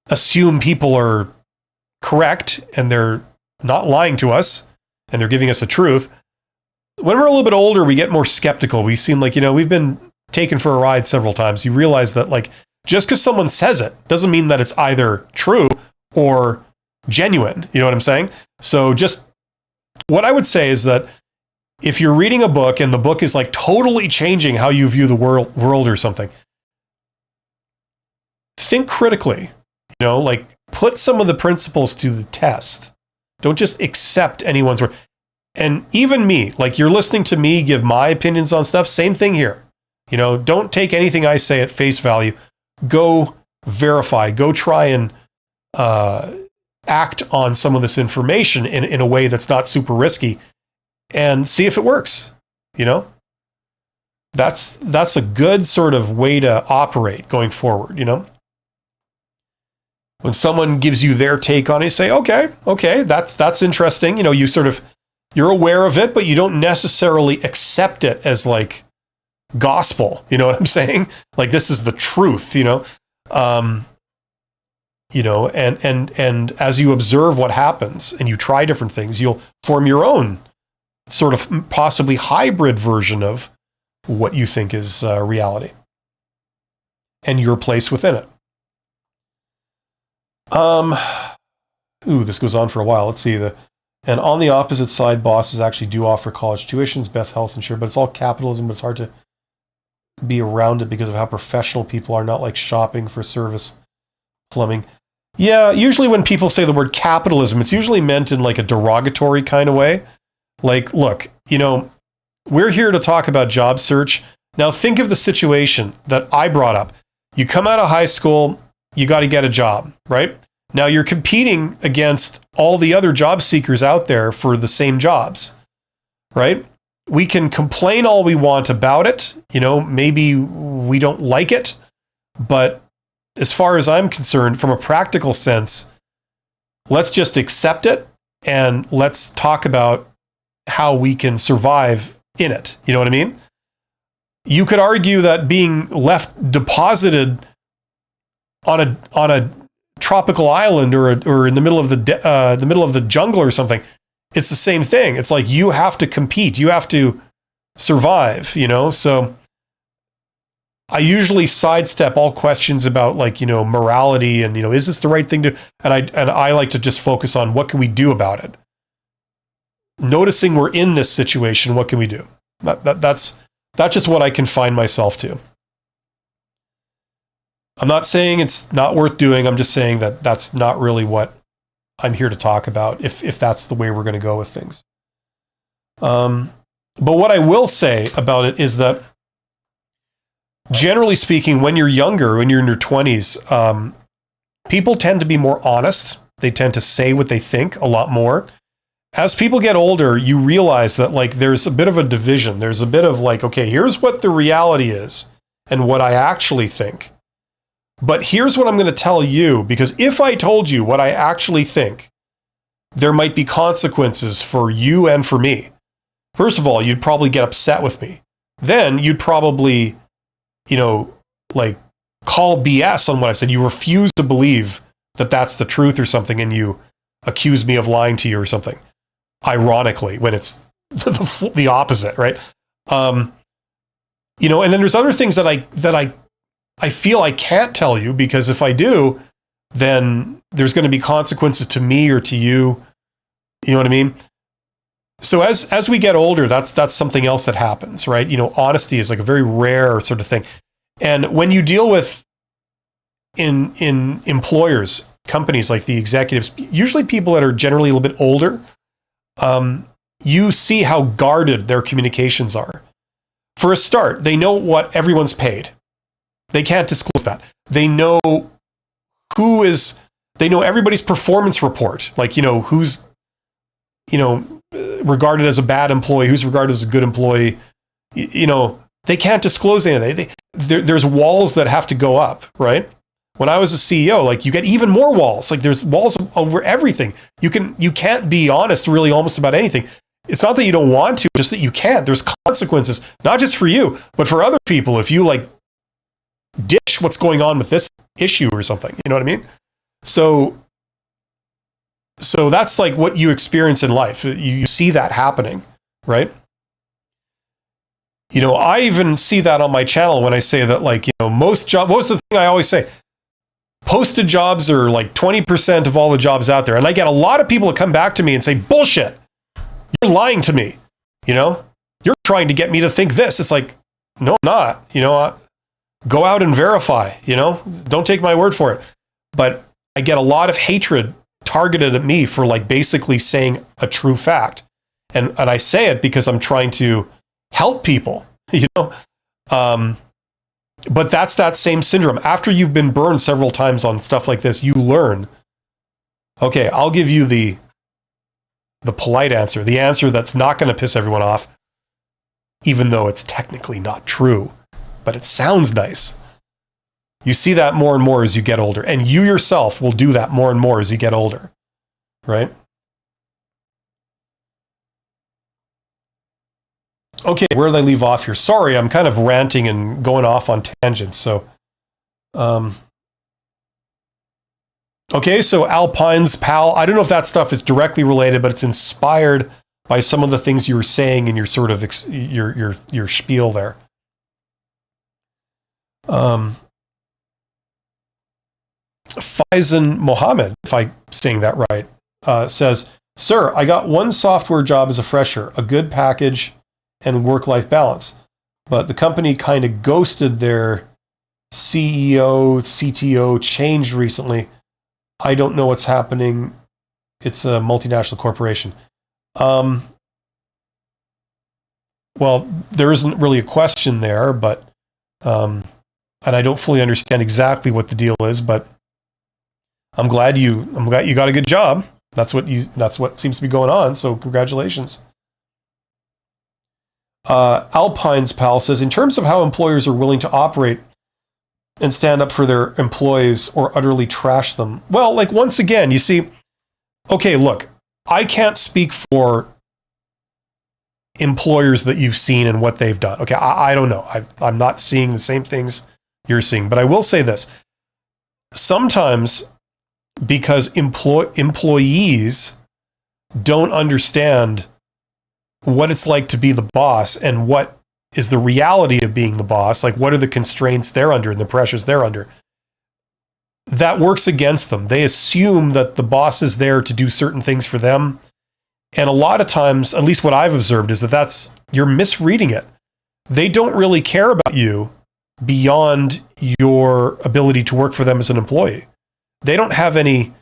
assume people are correct and they're not lying to us and they're giving us the truth. when we're a little bit older, we get more skeptical. We seem like, we've been taken for a ride several times. You realize that like, just because someone says it doesn't mean that it's either true or genuine. You know what I'm saying? So just what I would say is that if you're reading a book and the book is like totally changing how you view the world or something, think critically, like put some of the principles to the test. Don't just accept anyone's word. And even me, like you're listening to me give my opinions on stuff, same thing here. Don't take anything I say at face value. Go verify, go try and act on some of this information in a way that's not super risky and see if it works. That's a good sort of way to operate going forward. When someone gives you their take on it, you say, okay, that's interesting. You're aware of it, but you don't necessarily accept it as like gospel. You know what I'm saying? Like this is the truth, and as you observe what happens and you try different things, you'll form your own sort of possibly hybrid version of what you think is reality and your place within it. This goes on for a while. Let's see. And on the opposite side, bosses actually do offer college tuitions, Beth Health Insurance, but it's all capitalism, but it's hard to be around it because of how professional people are, not like shopping for service, plumbing. Yeah, usually when people say the word capitalism, it's usually meant in like a derogatory kind of way. Like, look, we're here to talk about job search. Now think of the situation that I brought up. You come out of high school, you got to get a job, right? Now you're competing against all the other job seekers out there for the same jobs, right? We can complain all we want about it. Maybe we don't like it, but as far as I'm concerned, from a practical sense, let's just accept it and let's talk about how we can survive in it. You know what I mean? You could argue that being left deposited on a tropical island or in the middle of the jungle or something, it's the same thing. It's like you have to compete, you have to survive. So I usually sidestep all questions about like morality and is this the right thing to, and I like to just focus on what can we do about it. Noticing we're in this situation, what can we do? That's just what I confine myself to. I'm not saying it's not worth doing. I'm just saying that that's not really what I'm here to talk about, if that's the way we're going to go with things. But what I will say about it is that, generally speaking, when you're younger, when you're in your 20s, people tend to be more honest. They tend to say what they think a lot more. As people get older, you realize that like there's a bit of a division. There's a bit of like, okay, here's what the reality is and what I actually think. But here's what I'm going to tell you, because if I told you what I actually think, there might be consequences for you and for me. First of all, you'd probably get upset with me. Then you'd probably, like call BS on what I've said. You refuse to believe that that's the truth or something, and you accuse me of lying to you or something. Ironically, when it's the opposite, right? And then there's other things that I feel I can't tell you, because if I do, then there's going to be consequences to me or to you. You know what I mean? So as we get older, that's something else that happens, right? Honesty is like a very rare sort of thing. And when you deal with in employers, companies, like the executives, usually people that are generally a little bit older, you see how guarded their communications are. For a start, they know what everyone's paid. They can't disclose that. They know they know everybody's performance report, like, who's, regarded as a bad employee, who's regarded as a good employee. They can't disclose anything. There's walls that have to go up, right? When I was a CEO, like you get even more walls. Like there's walls over everything. You can't be honest really almost about anything. It's not that you don't want to, just that you can't. There's consequences, not just for you, but for other people. If you like ditch what's going on with this issue or something, you know what I mean? So that's like what you experience in life. You see that happening, right? I even see that on my channel when I say that, like, most of the thing I always say, posted jobs are like 20% of all the jobs out there. And I get a lot of people that come back to me and say, bullshit, you're lying to me. You're trying to get me to think this. It's like, no, I'm not. Go out and verify, don't take my word for it. But I get a lot of hatred targeted at me for, like, basically saying a true fact. And I say it because I'm trying to help people, but that's that same syndrome. After you've been burned several times on stuff like this, you learn, okay, I'll give you the polite answer, the answer that's not going to piss everyone off, even though it's technically not true, but it sounds nice. You see that more and more as you get older, and you yourself will do that more and more as you get older, right? Okay, where did I leave off here? Sorry, I'm kind of ranting and going off on tangents. So, okay, so Alpine's pal. I don't know if that stuff is directly related, but it's inspired by some of the things you were saying in your sort of your spiel there. Faizan Mohammed, if I'm saying that right, says, "Sir, I got one software job as a fresher, a good package and work-life balance, but the company kind of ghosted their CEO, CTO, changed recently. I don't know what's happening. It's a multinational corporation." Well, there isn't really a question there, but and I don't fully understand exactly what the deal is, but I'm glad you got a good job. That's what seems to be going on. So congratulations. Alpine's pal says, in terms of how employers are willing to operate and stand up for their employees or utterly trash them. Well, like, once again, you see, okay, look, I can't speak for employers that you've seen and what they've done. Okay, I don't know. I'm not seeing the same things you're seeing, but I will say this. Sometimes, because employees don't understand what it's like to be the boss and what is the reality of being the boss, like what are the constraints they're under and the pressures they're under, that works against them. They assume that the boss is there to do certain things for them. And a lot of times, at least what I've observed, is that you're misreading it. They don't really care about you beyond your ability to work for them as an employee. They don't have any,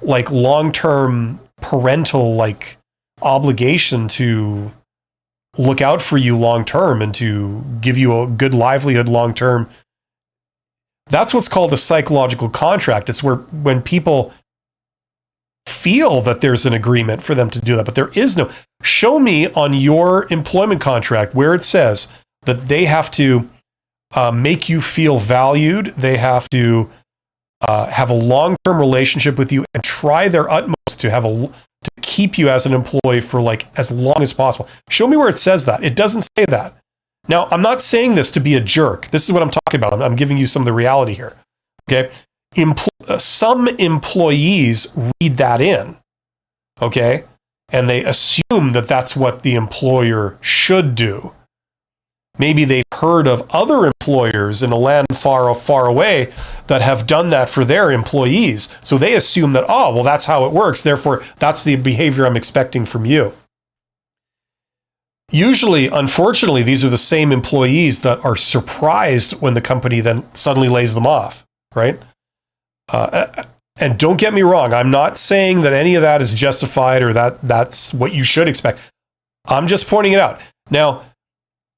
like, long-term parental, like, obligation to look out for you long-term and to give you a good livelihood long-term. That's what's called a psychological contract. It's when people feel that there's an agreement for them to do that, but there is no. Show me on your employment contract where it says that they have to make you feel valued. They have to have a long-term relationship with you and try their utmost to keep you as an employee for, like, as long as possible. Show me where it says that. It doesn't say that. Now, I'm not saying this to be a jerk. This is what I'm talking about. I'm giving you some of the reality here. Okay? Some employees read that in. Okay? And they assume that that's what the employer should do. Maybe they've heard of other employers in a land far, far away that have done that for their employees. So they assume that, oh, well, that's how it works. Therefore, that's the behavior I'm expecting from you. Usually, unfortunately, these are the same employees that are surprised when the company then suddenly lays them off, right? And don't get me wrong, I'm not saying that any of that is justified or that's what you should expect. I'm just pointing it out. Now,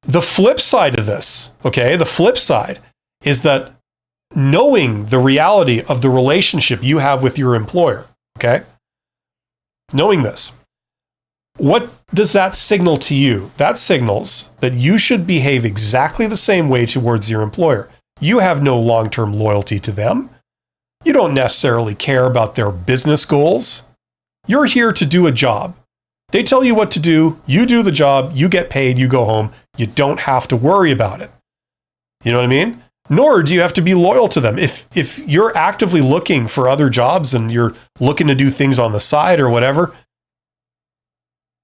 the flip side of this, okay, the flip side is that knowing the reality of the relationship you have with your employer, okay, knowing this, what does that signal to you? That signals that you should behave exactly the same way towards your employer. You have no long-term loyalty to them. You don't necessarily care about their business goals. You're here to do a job. They tell you what to do, you do the job, you get paid, you go home. You don't have to worry about it. You know what I mean? Nor do you have to be loyal to them. If you're actively looking for other jobs and you're looking to do things on the side or whatever,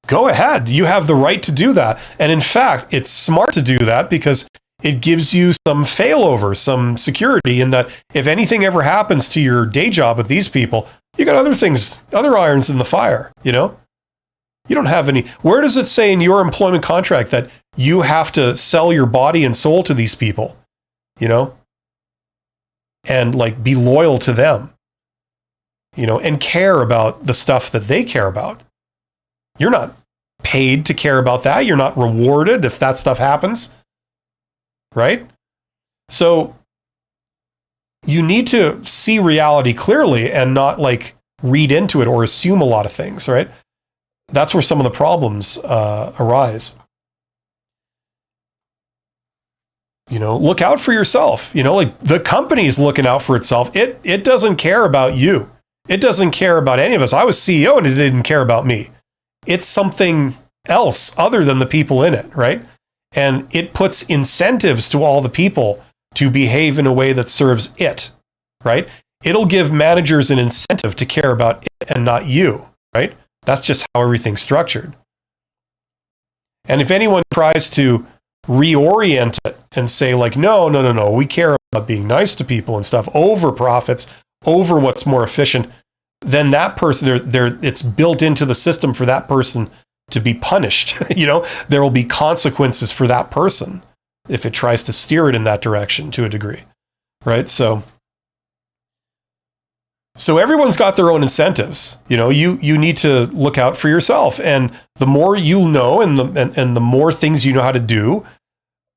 go ahead. You have the right to do that. And in fact, it's smart to do that because it gives you some failover, some security in that if anything ever happens to your day job with these people, you got other things, other irons in the fire, you know? You don't have any. Where does it say in your employment contract that you have to sell your body and soul to these people, you know? And like be loyal to them, you know, and care about the stuff that they care about. You're not paid to care about that. You're not rewarded if that stuff happens, right? So you need to see reality clearly and not like read into it or assume a lot of things, right? That's where some of the problems arise. You know, look out for yourself. You know, like the company's looking out for itself. It doesn't care about you. It doesn't care about any of us. I was CEO and it didn't care about me. It's something else other than the people in it, right? And it puts incentives to all the people to behave in a way that serves it, right? It'll give managers an incentive to care about it and not you, right? That's just how everything's structured. And if anyone tries to reorient it and say like, no, we care about being nice to people and stuff over profits, over what's more efficient, then that person, it's built into the system for that person to be punished. You know, there will be consequences for that person if it tries to steer it in that direction to a degree, right? So everyone's got their own incentives. You know, you need to look out for yourself, and the more you know, and the more things you know how to do,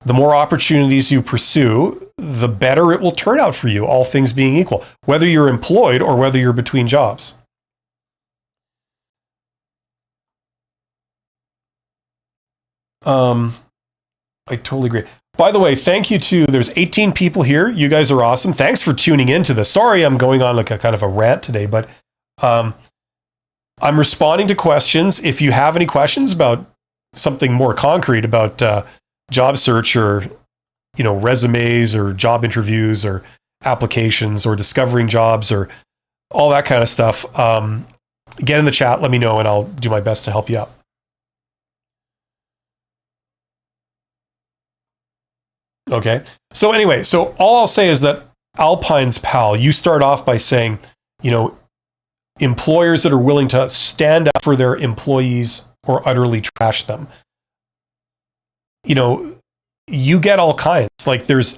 the more opportunities you pursue, the better it will turn out for you, all things being equal, whether you're employed or whether you're between jobs. I totally agree. By the way, thank you to, there's 18 people here. You guys are awesome. Thanks for tuning into this. Sorry, I'm going on like a kind of a rant today, but I'm responding to questions. If you have any questions about something more concrete about job search or, you know, resumes or job interviews or applications or discovering jobs or all that kind of stuff, get in the chat, let me know, and I'll do my best to help you out. Okay. So anyway, so all I'll say is that Alpine's pal, you start off by saying, you know, employers that are willing to stand up for their employees or utterly trash them. You know, you get all kinds. Like there's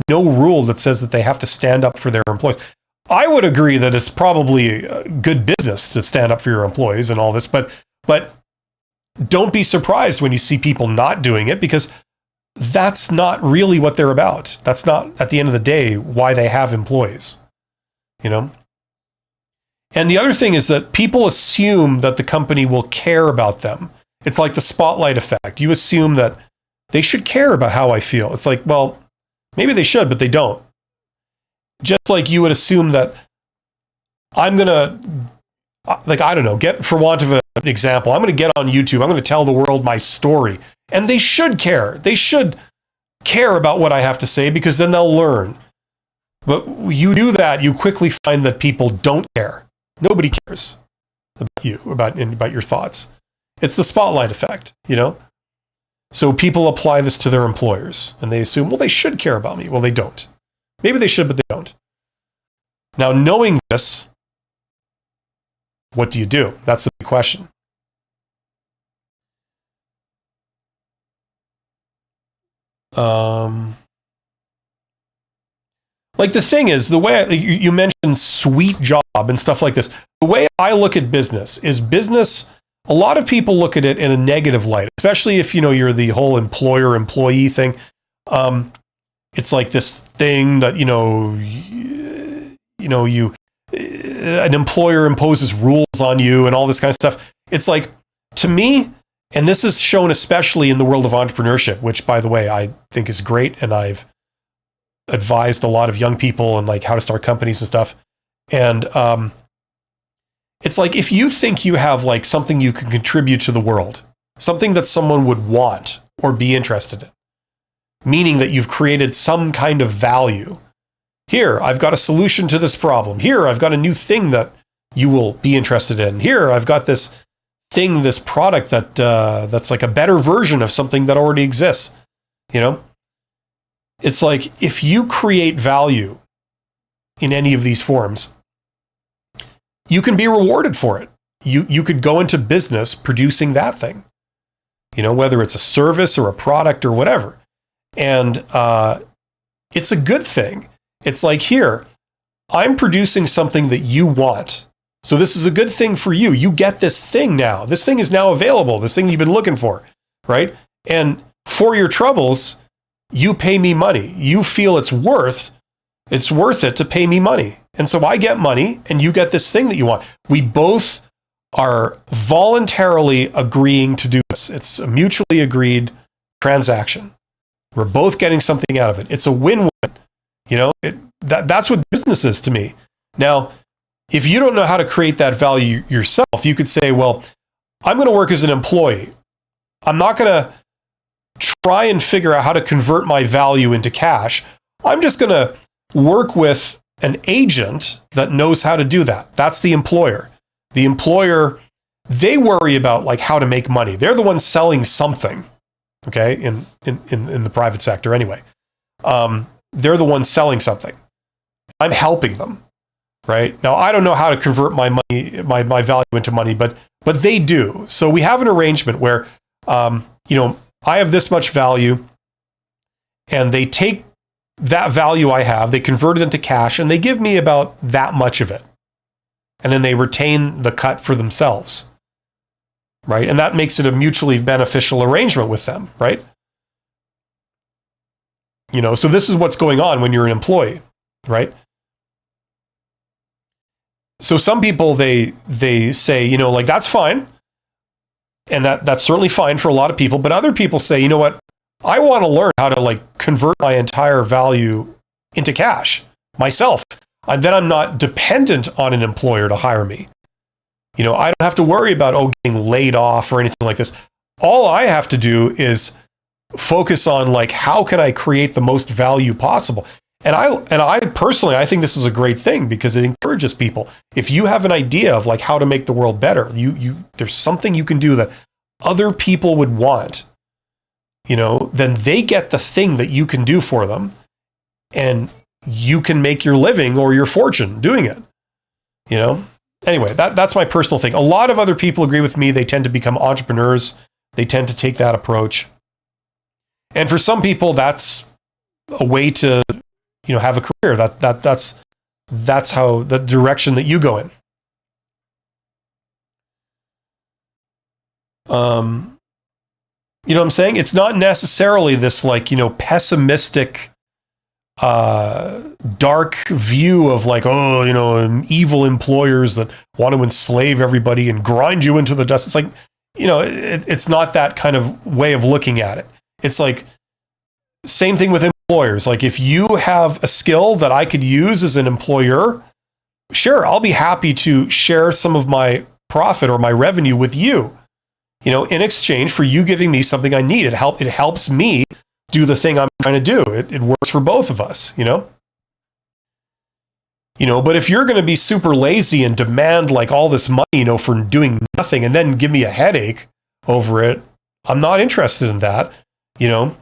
no rule that says that they have to stand up for their employees. I would agree that it's probably good business to stand up for your employees and all this, but don't be surprised when you see people not doing it, because that's not really what they're about. That's not, at the end of the day, why they have employees, you know? And the other thing is that people assume that the company will care about them. It's like the spotlight effect. You assume that they should care about how I feel. It's like, well, maybe they should, but they don't. Just like you would assume that I'm going to, like, I don't know, for want of an example, I'm going to get on YouTube. I'm going to tell the world my story. And they should care. They should care about what I have to say, because then they'll learn. But you do that, you quickly find that people don't care. Nobody cares about you, about your thoughts. It's the spotlight effect, you know? So people apply this to their employers, and they assume, well, they should care about me. Well, they don't. Maybe they should, but they don't. Now, knowing this, what do you do? That's the big question. Like the thing is, the way you mentioned sweet job and stuff like this, the way I look at business is a lot of people look at it in a negative light, especially if, you know, you're the whole employer-employee thing. It's like this thing that, an employer imposes rules on you and all this kind of stuff. It's like, to me, and this is shown especially in the world of entrepreneurship, which, by the way, I think is great. And I've advised a lot of young people on like how to start companies and stuff. And it's like, if you think you have like something you can contribute to the world, something that someone would want or be interested in, meaning that you've created some kind of value. Here, I've got a solution to this problem. Here, I've got a new thing that you will be interested in. Here, I've got this thing, this product that's like a better version of something that already exists. You know, it's like if you create value in any of these forms, you can be rewarded for it. You could go into business producing that thing, you know, whether it's a service or a product or whatever. And it's a good thing. It's like, here, I'm producing something that you want. So this is a good thing for you. You get this thing now. This thing is now available. This thing you've been looking for, right? And for your troubles, you pay me money. You feel it's worth it to pay me money. And so I get money and you get this thing that you want. We both are voluntarily agreeing to do this. It's a mutually agreed transaction. We're both getting something out of it. It's a win-win. You know, that's what business is to me. Now, if you don't know how to create that value yourself, you could say, well, I'm going to work as an employee. I'm not going to try and figure out how to convert my value into cash. I'm just going to work with an agent that knows how to do that. That's the employer. The employer, they worry about like how to make money. They're the ones selling something, okay, in the private sector anyway. They're the ones selling something. I'm helping them, right? Now, I don't know how to convert my money, my value into money, but they do. So we have an arrangement where, you know, I have this much value, and they take that value I have, they convert it into cash, and they give me about that much of it. And then they retain the cut for themselves, right? And that makes it a mutually beneficial arrangement with them, right? You know, so this is what's going on when you're an employee, right? So some people, they say, you know, like, that's fine. And that's certainly fine for a lot of people. But other people say, you know what? I want to learn how to like convert my entire value into cash myself. And then I'm not dependent on an employer to hire me. You know, I don't have to worry about, getting laid off or anything like this. All I have to do is focus on like, how can I create the most value possible? And I personally, I think this is a great thing because it encourages people. If you have an idea of like how to make the world better, there's something you can do that other people would want, you know, then they get the thing that you can do for them, and you can make your living or your fortune doing it, you know? Anyway, that's my personal thing. A lot of other people agree with me. They tend to become entrepreneurs. They tend to take that approach. And for some people, that's a way to, you know, have a career. That's how the direction that you go in. You know what I'm saying? It's not necessarily this like, you know, pessimistic, dark view of like, you know, evil employers that want to enslave everybody and grind you into the dust. It's like, you know, it's not that kind of way of looking at it. It's like, same thing with employers. Like, if you have a skill that I could use as an employer, sure, I'll be happy to share some of my profit or my revenue with you, you know, in exchange for you giving me something I need. It helps me do the thing I'm trying to do. It works for both of us, you know? You know, but if you're going to be super lazy and demand like all this money, you know, for doing nothing and then give me a headache over it, I'm not interested in that, you know?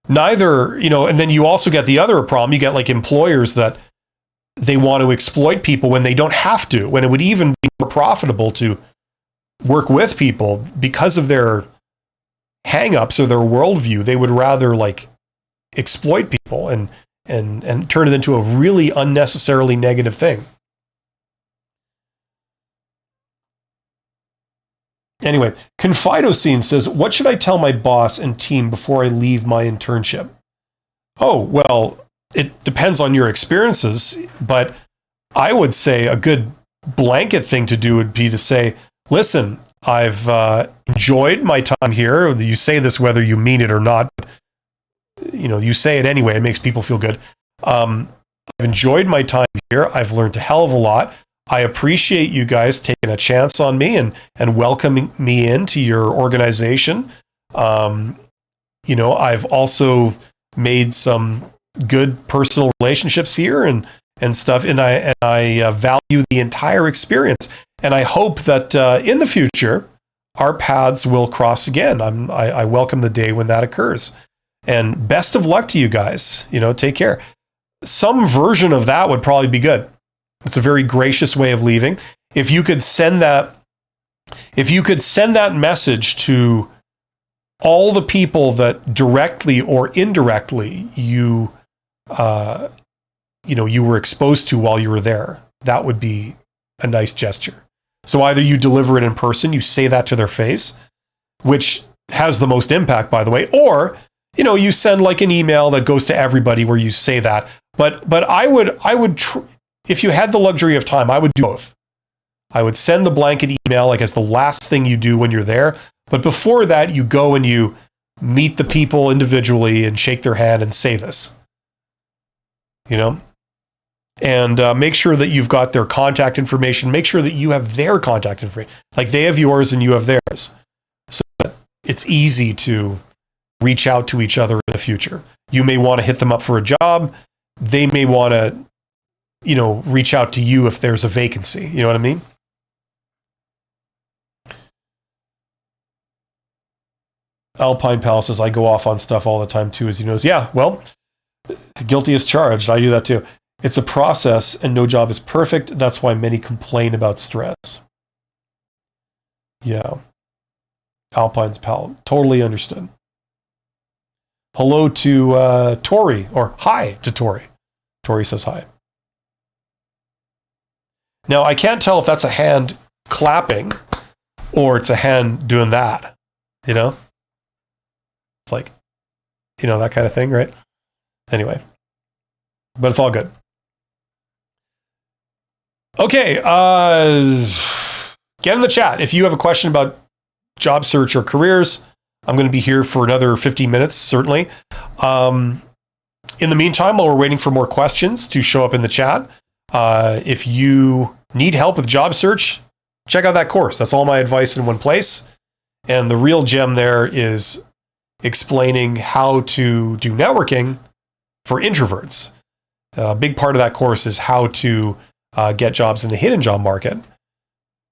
Neither, you know, and then you also get the other problem. You get like employers that they want to exploit people when they don't have to, when it would even be more profitable to work with people because of their hang-ups or their worldview. They would rather like exploit people and turn it into a really unnecessarily negative thing. Anyway, Confidocene says, what should I tell my boss and team before I leave my internship? Oh, well, it depends on your experiences, but I would say a good blanket thing to do would be to say, listen, I've enjoyed my time here. You say this whether you mean it or not. You know, you say it anyway. It makes people feel good. I've enjoyed my time here. I've learned a hell of a lot. I appreciate you guys taking a chance on me and welcoming me into your organization. You know, I've also made some good personal relationships here and stuff, and I value the entire experience. And I hope that in the future, our paths will cross again. I welcome the day when that occurs. And best of luck to you guys. Take care. Some version of that would probably be good. It's a very gracious way of leaving. If you could send that message to all the people that directly or indirectly you were exposed to while you were there, that would be a nice gesture. So either you deliver it in person, you say that to their face, which has the most impact, by the way, or you send like an email that goes to everybody where you say that. But I would if you had the luxury of time, I would do both. I would send the blanket email like as the last thing you do when you're there. But before that, you go and you meet the people individually and shake their hand and say this. And make sure that you've got their contact information. Make sure that you have their contact information. Like they have yours and you have theirs. So that it's easy to reach out to each other in the future. You may want to hit them up for a job. They may want to, reach out to you if there's a vacancy. You know what I mean? Alpine Pal says, I go off on stuff all the time too, as he knows. Yeah, well, guilty as charged. I do that too. It's a process and no job is perfect. That's why many complain about stress. Yeah. Alpine's Pal. Totally understood. Hello to Tori, or hi to Tori. Tori says hi. Now, I can't tell if that's a hand clapping or it's a hand doing that. It's like, that kind of thing, right? Anyway, but it's all good. Okay, get in the chat. If you have a question about job search or careers, I'm going to be here for another 15 minutes, certainly. In the meantime, while we're waiting for more questions to show up in the chat, if you need help with job search, check out that course. That's all my advice in one place. And the real gem there is explaining how to do networking for introverts. A big part of that course is how to get jobs in the hidden job market,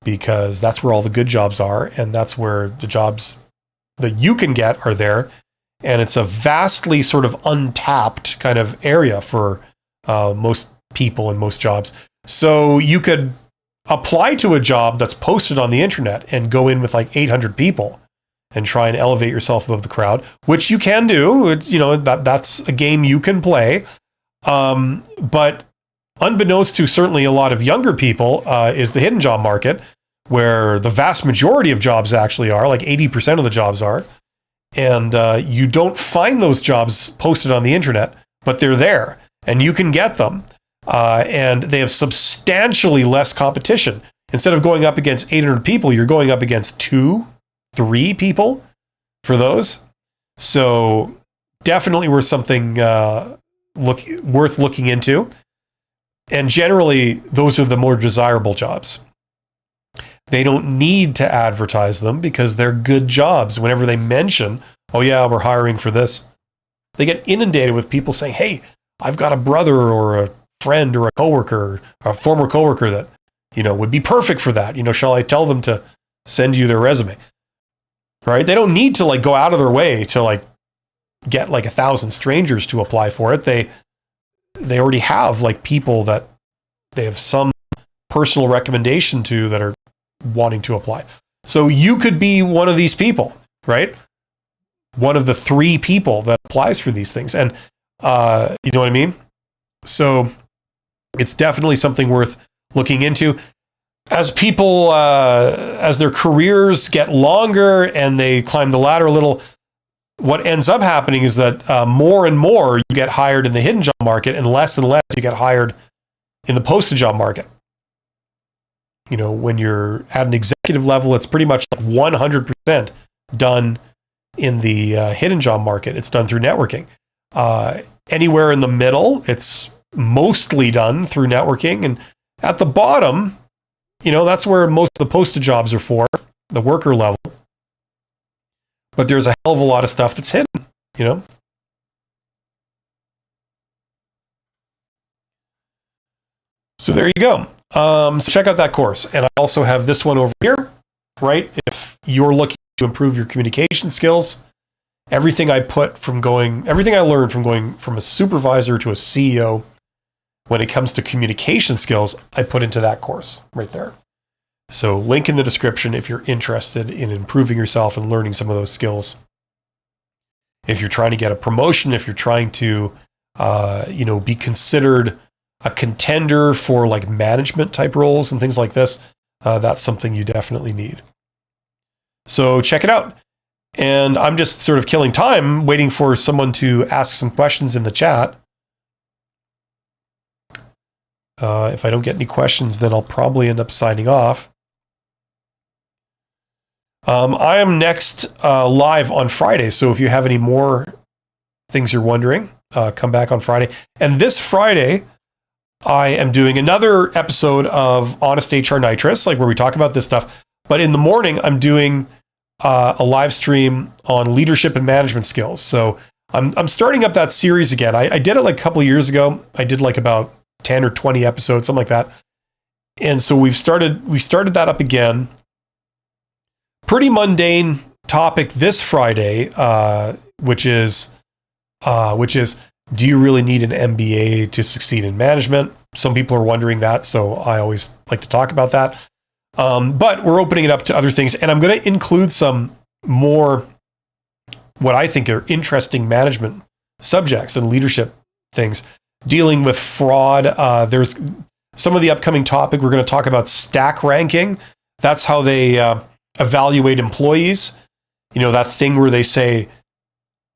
because that's where all the good jobs are, and that's where the jobs that you can get are there. And it's a vastly sort of untapped kind of area for most people and most jobs. So you could apply to a job that's posted on the internet and go in with like 800 people and try and elevate yourself above the crowd, which you can do. That's a game you can play. But unbeknownst to certainly a lot of younger people is the hidden job market, where the vast majority of jobs actually are, like 80% of the jobs are. And you don't find those jobs posted on the internet, but they're there and you can get them. And they have substantially less competition. Instead of going up against 800 people, you're going up against 2-3 people for those. So definitely worth something worth looking into. And generally, those are the more desirable jobs. They don't need to advertise them because they're good jobs. Whenever they mention, oh yeah, we're hiring for this, they get inundated with people saying, hey, I've got a brother or a friend or a coworker, or a former coworker that, would be perfect for that. Shall I tell them to send you their resume? Right? They don't need to like go out of their way to like get like 1,000 strangers to apply for it. They already have like people that they have some personal recommendation to that are wanting to apply. So you could be one of these people, right? One of the 3 people that applies for these things. And you know what I mean? So it's definitely something worth looking into. As people, as their careers get longer and they climb the ladder a little, what ends up happening is that more and more you get hired in the hidden job market and less you get hired in the posted job market. When you're at an executive level, it's pretty much like 100% done in the hidden job market. It's done through networking. Anywhere in the middle, it's mostly done through networking. And at the bottom, that's where most of the posted jobs are for, the worker level. But there's a hell of a lot of stuff that's hidden, So there you go. So check out that course. And I also have this one over here, right? If you're looking to improve your communication skills, everything I learned from going from a supervisor to a CEO when it comes to communication skills, I put into that course right there. So link in the description if you're interested in improving yourself and learning some of those skills. If you're trying to get a promotion, if you're trying to, be considered a contender for like management type roles and things like this, that's something you definitely need. So check it out. And I'm just sort of killing time waiting for someone to ask some questions in the chat. If I don't get any questions, then I'll probably end up signing off. I am next live on Friday. So if you have any more things you're wondering, come back on Friday. And this Friday, I am doing another episode of Honest HR Nitrous, like where we talk about this stuff. But in the morning, I'm doing a live stream on leadership and management skills. So I'm starting up that series again. I did it like a couple of years ago. I did like about 10 or 20 episodes, something like that. And so we started that up again. Pretty mundane topic this Friday, which is, do you really need an MBA to succeed in management? Some people are wondering that, so I always like to talk about that. But we're opening it up to other things, and I'm going to include some more what I think are interesting management subjects and leadership things, dealing with fraud. There's some of the upcoming topic. We're going to talk about stack ranking. That's how they evaluate employees. You know, that thing where they say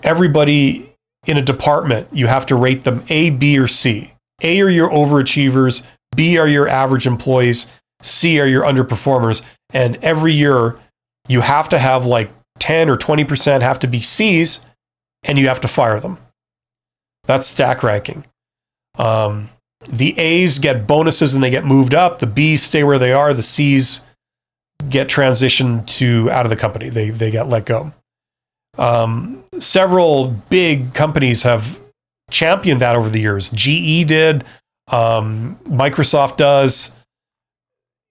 everybody in a department, you have to rate them A, B, or C. A are your overachievers, B are your average employees, C are your underperformers. And every year you have to have like 10 or 20% have to be C's, and you have to fire them. That's stack ranking. The A's get bonuses and they get moved up. The B's stay where they are. The C's get transitioned to out of the company. They get let go. Several big companies have championed that over the years. GE did. Microsoft does.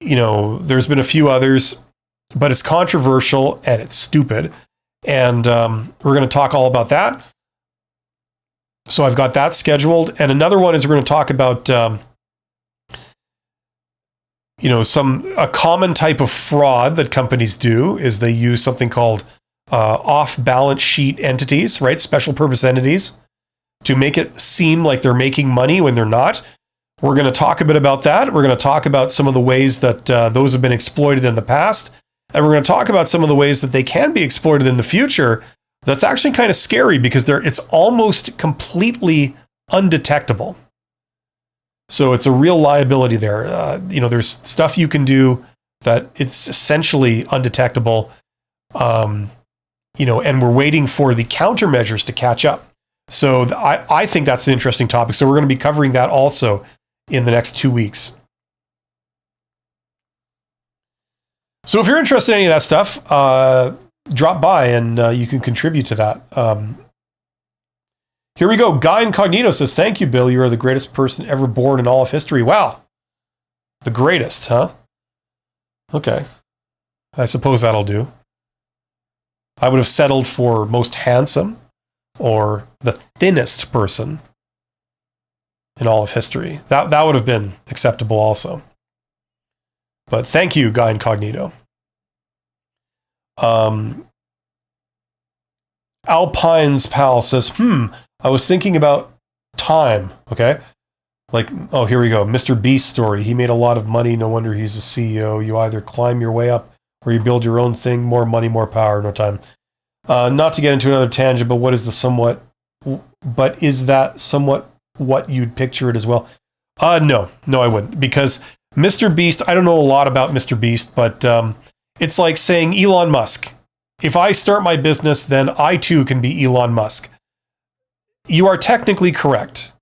You know, there's been a few others, but it's controversial and it's stupid. And we're going to talk all about that. So I've got that scheduled. And another one is we're going to talk about, a common type of fraud that companies do is they use something called off-balance sheet entities, right? Special purpose entities, to make it seem like they're making money when they're not. We're going to talk a bit about that. We're going to talk about some of the ways that those have been exploited in the past. And we're going to talk about some of the ways that they can be exploited in the future. That's actually kind of scary because it's almost completely undetectable. So it's a real liability there. There's stuff you can do that it's essentially undetectable. And we're waiting for the countermeasures to catch up. So I think that's an interesting topic. So we're going to be covering that also in the next 2 weeks. So if you're interested in any of that stuff, drop by and you can contribute to that. Here we go. Guy Incognito says, "Thank you, Bill. You are the greatest person ever born in all of history." Wow. The greatest, huh? Okay. I suppose that'll do. I would have settled for most handsome or the thinnest person in all of history. That would have been acceptable also. But thank you, Guy Incognito. Alpine's pal says, I was thinking about time. Okay. Here we go. Mr. Beast story. He made a lot of money. No wonder he's a CEO. You either climb your way up or you build your own thing. More money, more power, no time. Not to get into another tangent, but is that somewhat what you'd picture it as well? No, I wouldn't, because Mr. Beast, I don't know a lot about Mr. Beast, but it's like saying Elon Musk. If I start my business, then I too can be Elon Musk. You are technically correct.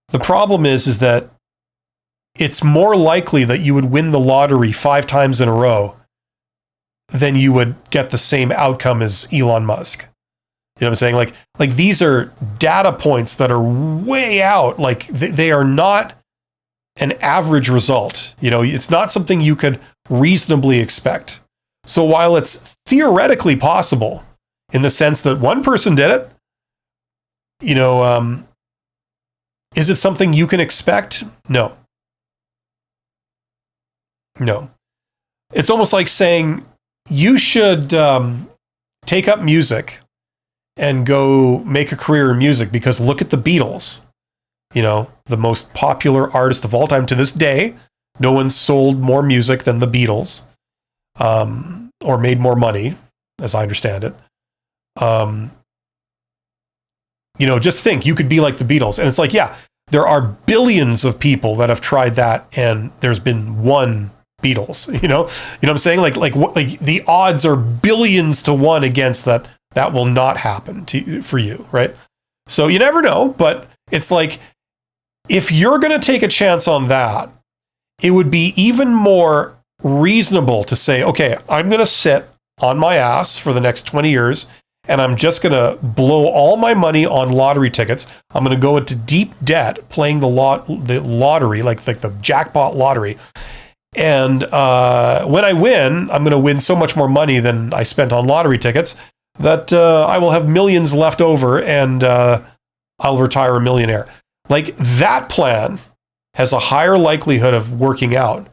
The problem is that it's more likely that you would win the lottery 5 times in a row than you would get the same outcome as Elon Musk. You know what I'm saying? Like these are data points that are way out. Like they are not an average result. It's not something you could reasonably expect. So while it's theoretically possible in the sense that one person did it, is it something you can expect? No. It's almost like saying you should take up music and go make a career in music because look at the Beatles, the most popular artist of all time to this day. No one's sold more music than the Beatles, or made more money, as I understand it. Just think you could be like the Beatles. And it's like, yeah, there are billions of people that have tried that, and there's been one Beatles, you know what I'm saying? Like the odds are billions to one against that will not happen for you, right? So you never know, but it's like, if you're going to take a chance on that, it would be even more reasonable to say, okay, I'm going to sit on my ass for the next 20 years, and I'm just going to blow all my money on lottery tickets. I'm going to go into deep debt playing the lottery, like the jackpot lottery. And when I win, I'm going to win so much more money than I spent on lottery tickets that I will have millions left over, and I'll retire a millionaire. Like, that plan has a higher likelihood of working out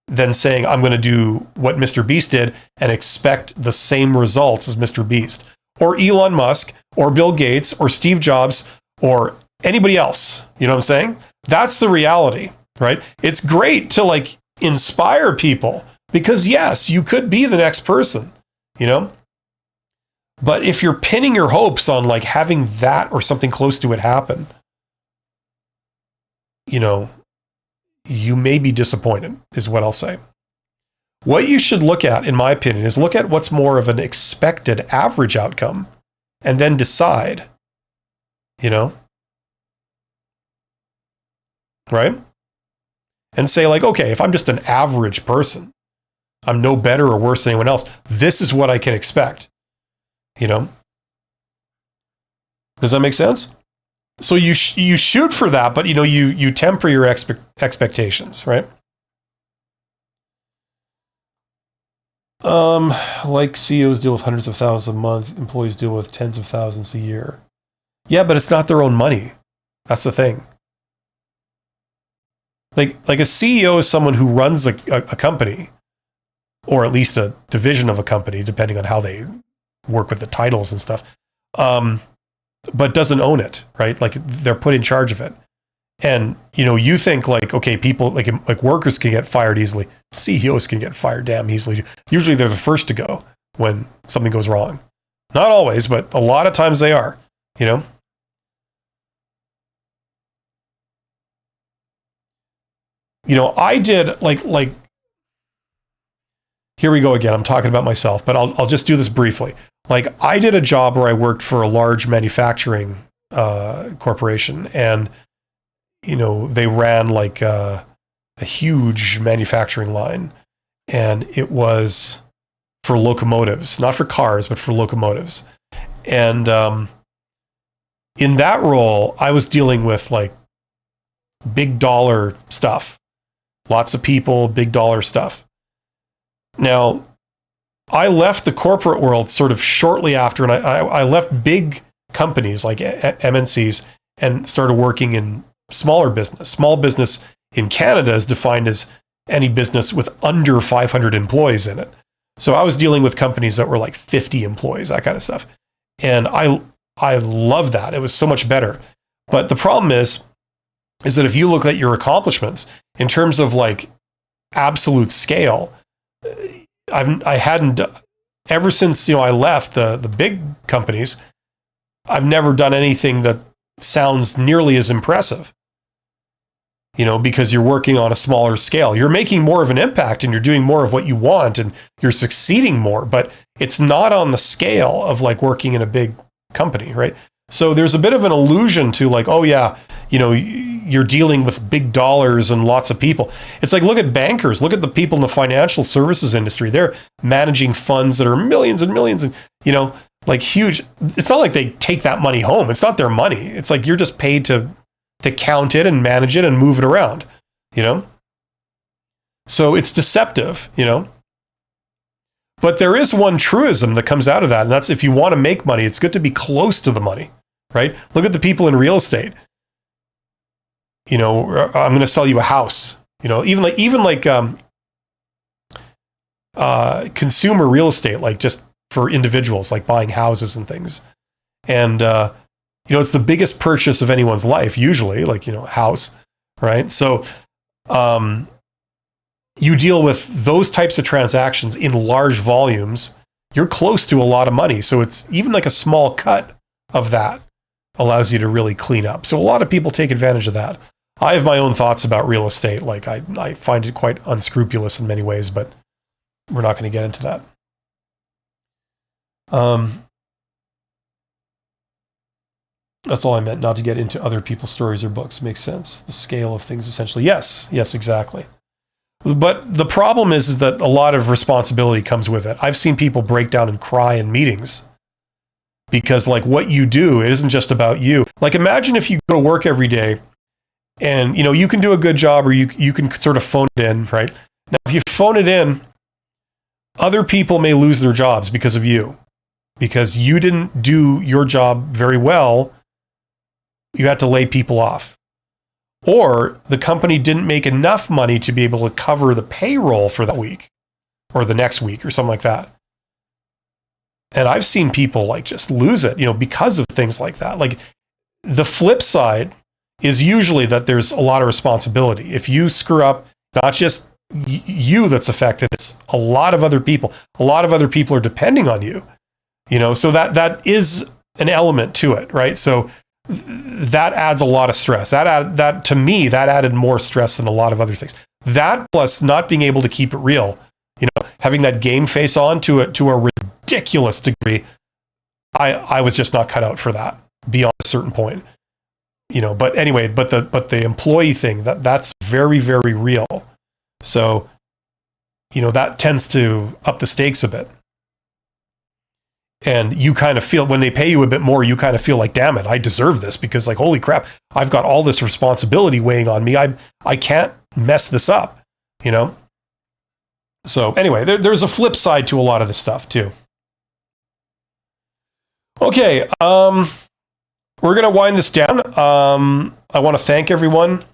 than saying I'm going to do what Mr. Beast did and expect the same results as Mr. Beast, or Elon Musk, or Bill Gates, or Steve Jobs, or anybody else. You know what I'm saying? That's the reality, right? It's great to like inspire people because yes, you could be the next person, but if you're pinning your hopes on like having that or something close to it happen, you may be disappointed, is what I'll say. What you should look at, in my opinion, is look at what's more of an expected average outcome and then decide, right? And say like, okay, if I'm just an average person, I'm no better or worse than anyone else. This is what I can expect, Does that make sense? So you shoot for that, but you temper your expectations, right? Like CEOs deal with hundreds of thousands a month, employees deal with tens of thousands a year. Yeah, but it's not their own money. That's the thing. Like a CEO is someone who runs a company, or at least a division of a company, depending on how they work with the titles and stuff. But doesn't own it, right? Like they're put in charge of it. And, you think like, okay, people like workers can get fired easily. CEOs can get fired damn easily. Usually they're the first to go when something goes wrong. Not always, but a lot of times they are, I did like, here we go again. I'm talking about myself, but I'll just do this briefly. Like I did a job where I worked for a large manufacturing corporation, and they ran like a huge manufacturing line, and it was for locomotives, not for cars, but for locomotives. And in that role, I was dealing with like big dollar stuff, lots of people, big dollar stuff. Now, I left the corporate world sort of shortly after, and I left big companies like MNCs and started working in smaller business. Small business in Canada is defined as any business with under 500 employees in it. So I was dealing with companies that were like 50 employees, that kind of stuff. And I love that. It was so much better. But the problem is that if you look at your accomplishments in terms of like absolute scale, I hadn't, ever since, I left the big companies, I've never done anything that sounds nearly as impressive, because you're working on a smaller scale. You're making more of an impact and you're doing more of what you want and you're succeeding more, but it's not on the scale of like working in a big company, right? So there's a bit of an illusion to like, oh yeah, you're dealing with big dollars and lots of people. It's like, look at bankers, look at the people in the financial services industry. They're managing funds that are millions and millions and, like huge. It's not like they take that money home. It's not their money. It's like you're just paid to count it and manage it and move it around. you know? So it's deceptive, you know? But there is one truism that comes out of that, and that's if you want to make money, it's good to be close to the money, right? Look at the people in real estate. You know, I'm going to sell you a house. You know, even like consumer real estate, like just for individuals, like buying houses and things. And you know, it's the biggest purchase of anyone's life, usually, like, you know, a house, right? So you deal with those types of transactions in large volumes, you're close to a lot of money. So it's even like a small cut of that allows you to really clean up. So a lot of people take advantage of that. I have my own thoughts about real estate. Like I find it quite unscrupulous in many ways, but we're not going to get into that. That's all I meant, not to get into other people's stories or books. Makes sense. The scale of things, essentially. Yes, exactly. But the problem is that a lot of responsibility comes with it. I've seen people break down and cry in meetings because, like, what you do, it isn't just about you. Like, imagine if you go to work every day and, you know, you can do a good job or you can sort of phone it in, right? Now, if you phone it in, other people may lose their jobs because of you, because you didn't do your job very well. You had to lay people off. Or the company didn't make enough money to be able to cover the payroll for that week or the next week or something like that. And I've seen people like just lose it, you know, because of things like that. Like the flip side is usually that there's a lot of responsibility. If you screw up, not just you that's affected, it's a lot of other people. A lot of other people are depending on you, you know, so that is an element to it, right? So that adds a lot of stress. That to me, that added more stress than a lot of other things. That plus not being able to keep it real, you know, having that game face on to a ridiculous degree. I was just not cut out for that beyond a certain point, you know. But anyway, but the employee thing, that's very, very real. So, you know, that tends to up the stakes a bit. And you kind of feel, when they pay you a bit more, you kind of feel like, damn it, I deserve this, because like, holy crap, I've got all this responsibility weighing on me. I can't mess this up, you know? So anyway, there's a flip side to a lot of this stuff too. Okay, we're going to wind this down. I want to thank everyone.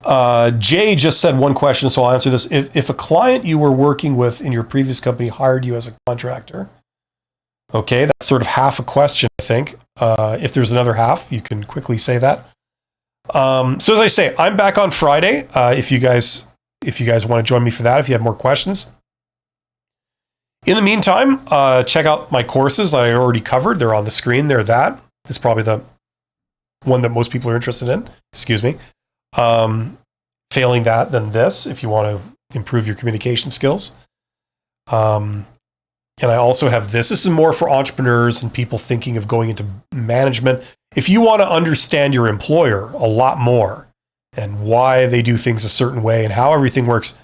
Jay just said one question, so I'll answer this. If a client you were working with in your previous company hired you as a contractor, okay, that's sort of half a question, I think. If there's another half, you can quickly say that. So as I say, I'm back on Friday. If you guys want to join me for that, if you have more questions. In the meantime, check out my courses I already covered. They're on the screen. They're that. It's probably the one that most people are interested in. Excuse me. Failing that, then this, if you want to improve your communication skills. And I also have this. This is more for entrepreneurs and people thinking of going into management. If you want to understand your employer a lot more and why they do things a certain way and how everything works,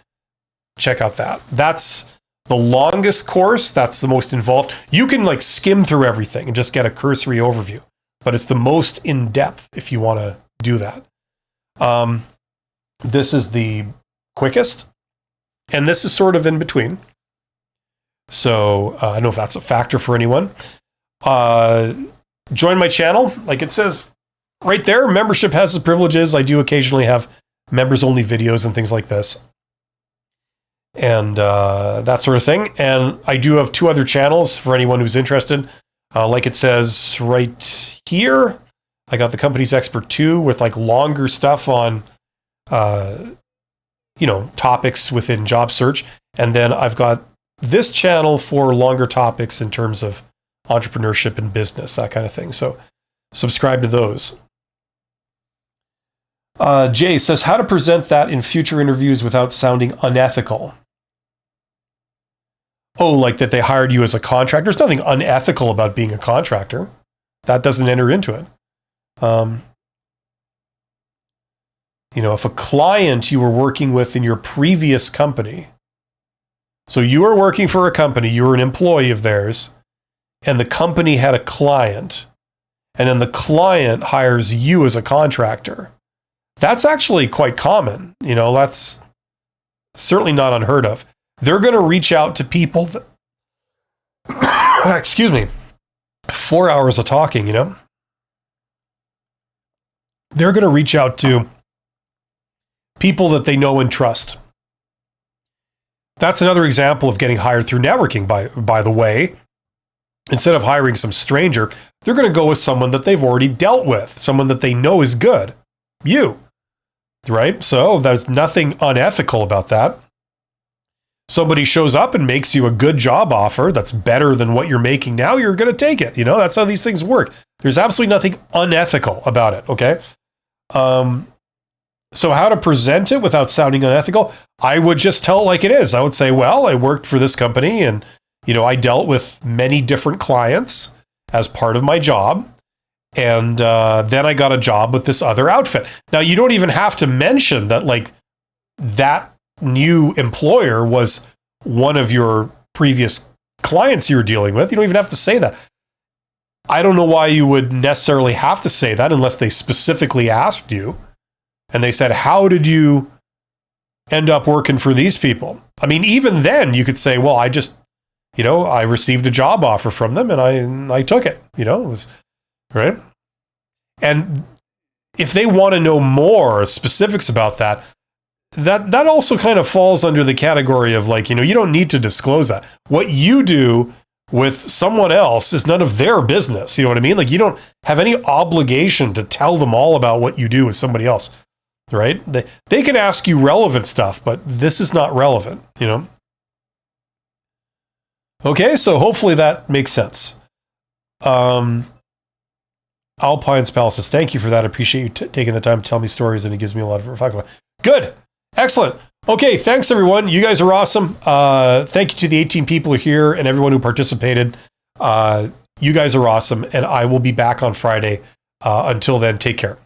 check out that. That's the longest course. That's the most involved. You can like skim through everything and just get a cursory overview, but it's the most in-depth if you want to do that. This is the quickest, and this is sort of in between. So I don't know if that's a factor for anyone. Join my channel. Like it says right there, membership has its privileges. I do occasionally have members-only videos and things like this. And that sort of thing. And I do have 2 other channels for anyone who's interested. Like it says right here, I got the Company's Expert 2 with like longer stuff on, you know, topics within job search. And then I've got this channel for longer topics in terms of entrepreneurship and business, that kind of thing. So subscribe to those. Jay says, how to present that in future interviews without sounding unethical. Oh, like that they hired you as a contractor. There's nothing unethical about being a contractor. That doesn't enter into it. You know, if a client you were working with in your previous company, so you were working for a company, you were an employee of theirs, and the company had a client, and then the client hires you as a contractor, That's actually quite common. That's certainly not unheard of. They're going to reach out to people that, excuse me, 4 hours of talking, They're going to reach out to people that they know and trust. That's another example of getting hired through networking, by the way. Instead of hiring some stranger, they're going to go with someone that they've already dealt with, someone that they know is good. You. Right? So there's nothing unethical about that. Somebody shows up and makes you a good job offer that's better than what you're making now, you're going to take it. That's how these things work. There's absolutely nothing unethical about it, okay? So how to present it without sounding unethical? I would just tell it like it is. I would say, well, I worked for this company and, I dealt with many different clients as part of my job. And then I got a job with this other outfit. Now, you don't even have to mention that, like, that new employer was one of your previous clients you were dealing with. You don't even have to say that. I don't know why you would necessarily have to say that unless they specifically asked you and they said, how did you end up working for these people? I mean, even then you could say, well, I just, I received a job offer from them and I took it, it was right. And if they want to know more specifics about that also kind of falls under the category of, like, you don't need to disclose that. What you do with someone else is none of their business. You know what I mean? Like, you don't have any obligation to tell them all about what you do with somebody else, right? They can ask you relevant stuff, but this is not relevant, Okay, so hopefully that makes sense. Alpine's Palace says, thank you for that. I appreciate you taking the time to tell me stories, and it gives me a lot of reflection. Good. Excellent. Okay, thanks, everyone. You guys are awesome. Thank you to the 18 people who are here and everyone who participated. You guys are awesome, and I will be back on Friday. Until then, take care.